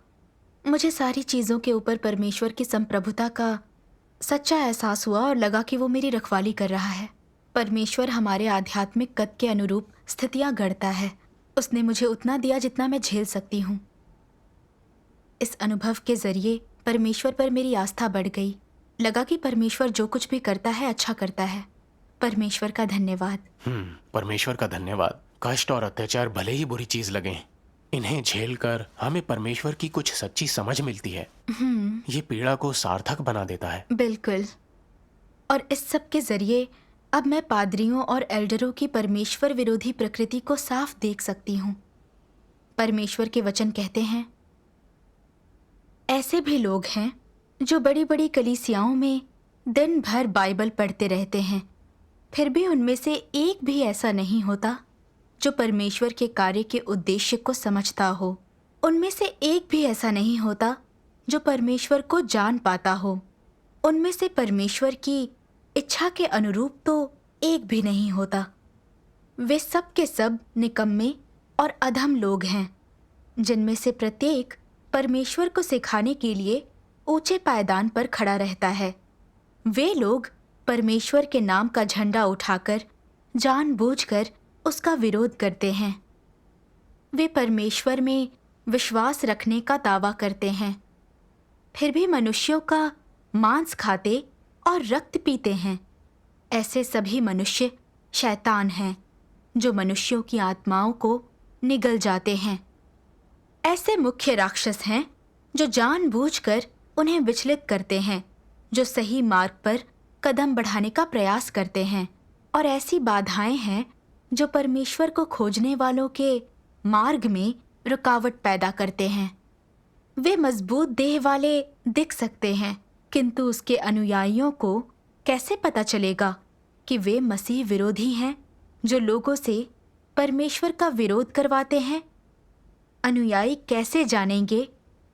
मुझे सारी चीज़ों के ऊपर परमेश्वर की संप्रभुता का सच्चा एहसास हुआ और लगा कि वो मेरी रखवाली कर रहा है। परमेश्वर हमारे आध्यात्मिक कद के अनुरूप स्थितियाँ गढ़ता है। उसने मुझे उतना दिया जितना मैं झेल सकती हूँ। इस अनुभव के जरिए परमेश्वर पर मेरी आस्था बढ़ गई। लगा कि परमेश्वर जो कुछ भी करता है अच्छा करता है। परमेश्वर का धन्यवाद। परमेश्वर का धन्यवाद। कष्ट और अत्याचार भले ही बुरी चीज लगे, इन्हें झेलकर हमें परमेश्वर की कुछ सच्ची समझ मिलती है। ये पीड़ा को सार्थक बना देता है। बिल्कुल। और इस सब के जरिए अब मैं पादरियों और एल्डरों की परमेश्वर विरोधी प्रकृति को साफ देख सकती हूँ। परमेश्वर के वचन कहते हैं, ऐसे भी लोग हैं जो बड़ी बड़ी कलीसियाओं में दिन भर बाइबल पढ़ते रहते हैं, फिर भी उनमें से एक भी ऐसा नहीं होता जो परमेश्वर के कार्य के उद्देश्य को समझता हो। उनमें से एक भी ऐसा नहीं होता जो परमेश्वर को जान पाता हो। उनमें से परमेश्वर की इच्छा के अनुरूप तो एक भी नहीं होता। वे सब के सब निकम्मे और अधम लोग हैं, जिनमें से प्रत्येक परमेश्वर को सिखाने के लिए ऊंचे पायदान पर खड़ा रहता है। वे लोग परमेश्वर के नाम का झंडा उठाकर जानबूझकर उसका विरोध करते हैं। वे परमेश्वर में विश्वास रखने का दावा करते हैं, फिर भी मनुष्यों का मांस खाते और रक्त पीते हैं। ऐसे सभी मनुष्य शैतान हैं जो मनुष्यों की आत्माओं को निगल जाते हैं। ऐसे मुख्य राक्षस हैं जो जानबूझकर उन्हें विचलित करते हैं, जो सही मार्ग पर कदम बढ़ाने का प्रयास करते हैं। और ऐसी बाधाएं हैं जो परमेश्वर को खोजने वालों के मार्ग में रुकावट पैदा करते हैं। वे मजबूत देह वाले दिख सकते हैं, किंतु उसके अनुयायियों को कैसे पता चलेगा कि वे मसीह विरोधी हैं जो लोगों से परमेश्वर का विरोध करवाते हैं? अनुयायी कैसे जानेंगे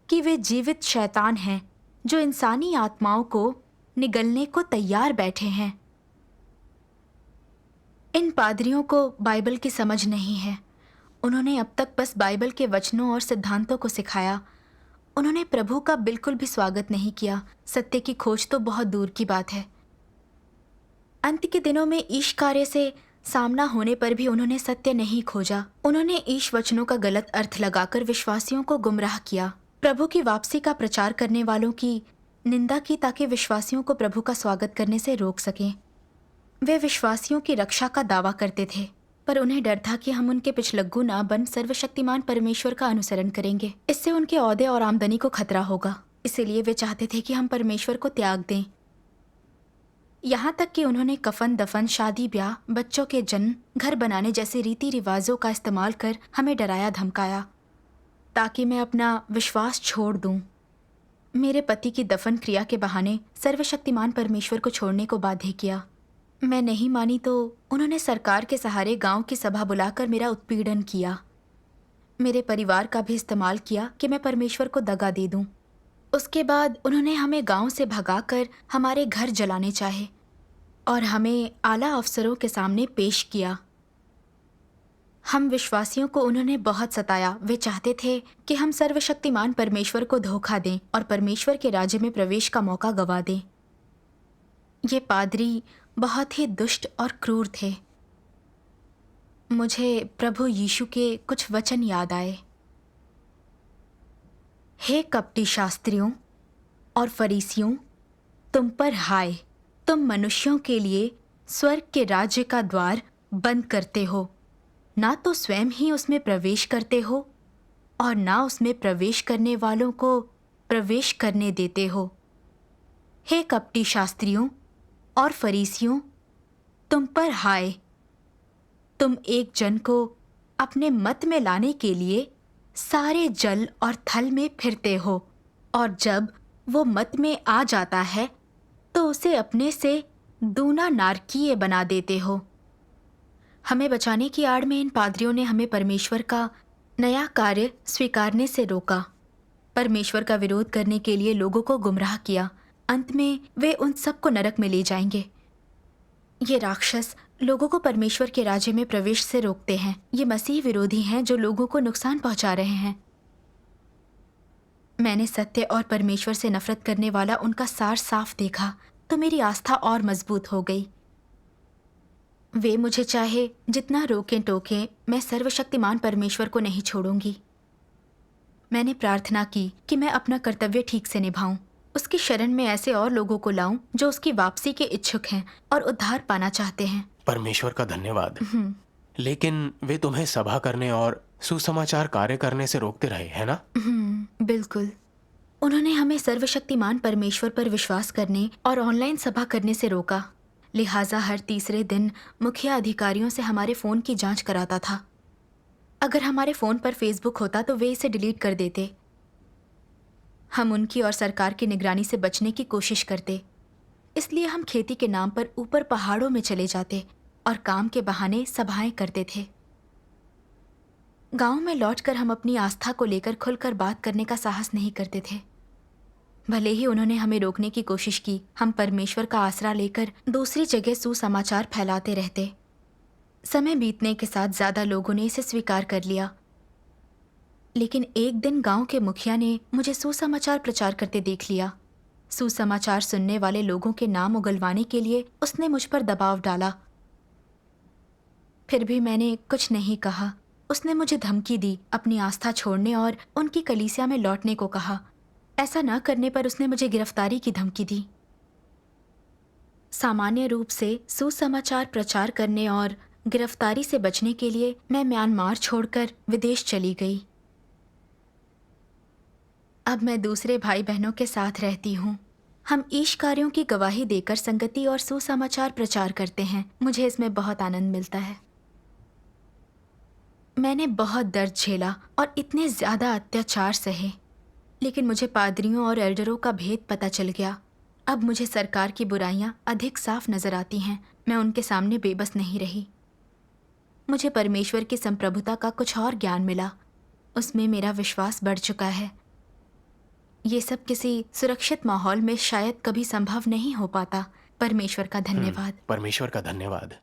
कि वे जीवित शैतान हैं जो इंसानी आत्माओं को निगलने को तैयार बैठे हैं? इन पादरियों को बाइबल की समझ नहीं है। उन्होंने अब तक बस बाइबल के वचनों और सिद्धांतों को सिखाया। उन्होंने प्रभु का बिल्कुल भी स्वागत नहीं किया। सत्य की खोज तो बहुत दूर की बात है। अंत के दिनों में ईश कार्य से सामना होने पर भी उन्होंने सत्य नहीं खोजा। उन्होंने ईश वचनों का गलत अर्थ लगाकर विश्वासियों को गुमराह किया। प्रभु की वापसी का प्रचार करने वालों की निंदा की ताकि विश्वासियों को प्रभु का स्वागत करने से रोक सकें। वे विश्वासियों की रक्षा का दावा करते थे, पर उन्हें डर था कि हम उनके पिछलग्गू ना बन सर्वशक्तिमान परमेश्वर का अनुसरण करेंगे। इससे उनके ओहदे और आमदनी को खतरा होगा। इसीलिए वे चाहते थे कि हम परमेश्वर को त्याग दें। यहाँ तक कि उन्होंने कफन दफन, शादी ब्याह, बच्चों के जन्म, घर बनाने जैसे रीति रिवाजों का इस्तेमाल कर हमें डराया धमकाया ताकि मैं अपना विश्वास छोड़ दूं। मेरे पति की दफन क्रिया के बहाने सर्वशक्तिमान परमेश्वर को छोड़ने को बाध्य किया। मैं नहीं मानी तो उन्होंने सरकार के सहारे गांव की सभा बुलाकर मेरा उत्पीड़न किया। मेरे परिवार का भी इस्तेमाल किया कि मैं परमेश्वर को दगा दे दूं। उसके बाद उन्होंने हमें गांव से भगाकर हमारे घर जलाने चाहे और हमें आला अफसरों के सामने पेश किया। हम विश्वासियों को उन्होंने बहुत सताया। वे चाहते थे कि हम सर्वशक्तिमान परमेश्वर को धोखा दें और परमेश्वर के राज्य में प्रवेश का मौका गंवा दें। ये पादरी बहुत ही दुष्ट और क्रूर थे। मुझे प्रभु यीशु के कुछ वचन याद आए। हे कपटी शास्त्रियों और फरीसियों, तुम पर हाय! तुम मनुष्यों के लिए स्वर्ग के राज्य का द्वार बंद करते हो। ना तो स्वयं ही उसमें प्रवेश करते हो और ना उसमें प्रवेश करने वालों को प्रवेश करने देते हो। हे कपटी शास्त्रियों और फरीसियों, तुम पर हाय! तुम एक जन को अपने मत में लाने के लिए सारे जल और थल में फिरते हो और जब वो मत में आ जाता है तो उसे अपने से दूना नारकीय बना देते हो। हमें बचाने की आड़ में इन पादरियों ने हमें परमेश्वर का नया कार्य स्वीकारने से रोका, परमेश्वर का विरोध करने के लिए लोगों को गुमराह किया। अंत में वे उन सबको नरक में ले जाएंगे। ये राक्षस लोगों को परमेश्वर के राज्य में प्रवेश से रोकते हैं। ये मसीह विरोधी हैं जो लोगों को नुकसान पहुंचा रहे हैं। मैंने सत्य और परमेश्वर से नफरत करने वाला उनका सार साफ देखा तो मेरी आस्था और मजबूत हो गई। वे मुझे चाहे जितना रोकें टोकें, मैं सर्वशक्तिमान परमेश्वर को नहीं छोड़ूंगी। मैंने प्रार्थना की कि मैं अपना कर्तव्य ठीक से निभाऊं, उसकी शरण में ऐसे और लोगों को लाऊं जो उसकी वापसी के इच्छुक हैं और उद्धार पाना चाहते हैं। परमेश्वर का धन्यवाद। लेकिन वे तुम्हें सभा करने और सुसमाचार कार्य करने से रोकते रहे, है ना? बिल्कुल। उन्होंने हमें सर्वशक्तिमान परमेश्वर पर विश्वास करने और ऑनलाइन सभा करने से रोका। लिहाजा हर तीसरे दिन मुखिया अधिकारियों से हमारे फ़ोन की जांच कराता था। अगर हमारे फ़ोन पर फेसबुक होता तो वे इसे डिलीट कर देते। हम उनकी और सरकार की निगरानी से बचने की कोशिश करते। इसलिए हम खेती के नाम पर ऊपर पहाड़ों में चले जाते और काम के बहाने सभाएं करते थे। गांव में लौटकर हम अपनी आस्था को लेकर खुलकर बात करने का साहस नहीं करते थे। भले ही उन्होंने हमें रोकने की कोशिश की, हम परमेश्वर का आसरा लेकर दूसरी जगह सुसमाचार फैलाते रहते। समय बीतने के साथ ज्यादा लोगों ने इसे स्वीकार कर लिया, लेकिन एक दिन गांव के मुखिया ने मुझे सुसमाचार प्रचार करते देख लिया। सुसमाचार सुनने वाले लोगों के नाम उगलवाने के लिए उसने मुझ पर दबाव डाला। फिर भी मैंने कुछ नहीं कहा। उसने मुझे धमकी दी, अपनी आस्था छोड़ने और उनकी कलीसिया में लौटने को कहा। ऐसा न करने पर उसने मुझे गिरफ्तारी की धमकी दी। सामान्य रूप से सुसमाचार प्रचार करने और गिरफ्तारी से बचने के लिए मैं म्यांमार छोड़कर विदेश चली गई। अब मैं दूसरे भाई बहनों के साथ रहती हूँ। हम ईश कार्यों की गवाही देकर संगति और सुसमाचार प्रचार करते हैं। मुझे इसमें बहुत आनंद मिलता है। मैंने बहुत दर्द झेला और इतने ज्यादा अत्याचार सहे, लेकिन मुझे पादरियों और एल्डरों का भेद पता चल गया। अब मुझे सरकार की बुराइयां अधिक साफ नजर आती हैं। मैं उनके सामने बेबस नहीं रही। मुझे परमेश्वर की संप्रभुता का कुछ और ज्ञान मिला। उसमें मेरा विश्वास बढ़ चुका है। ये सब किसी सुरक्षित माहौल में शायद कभी संभव नहीं हो पाता। परमेश्वर का धन्यवाद। परमेश्वर का धन्यवाद।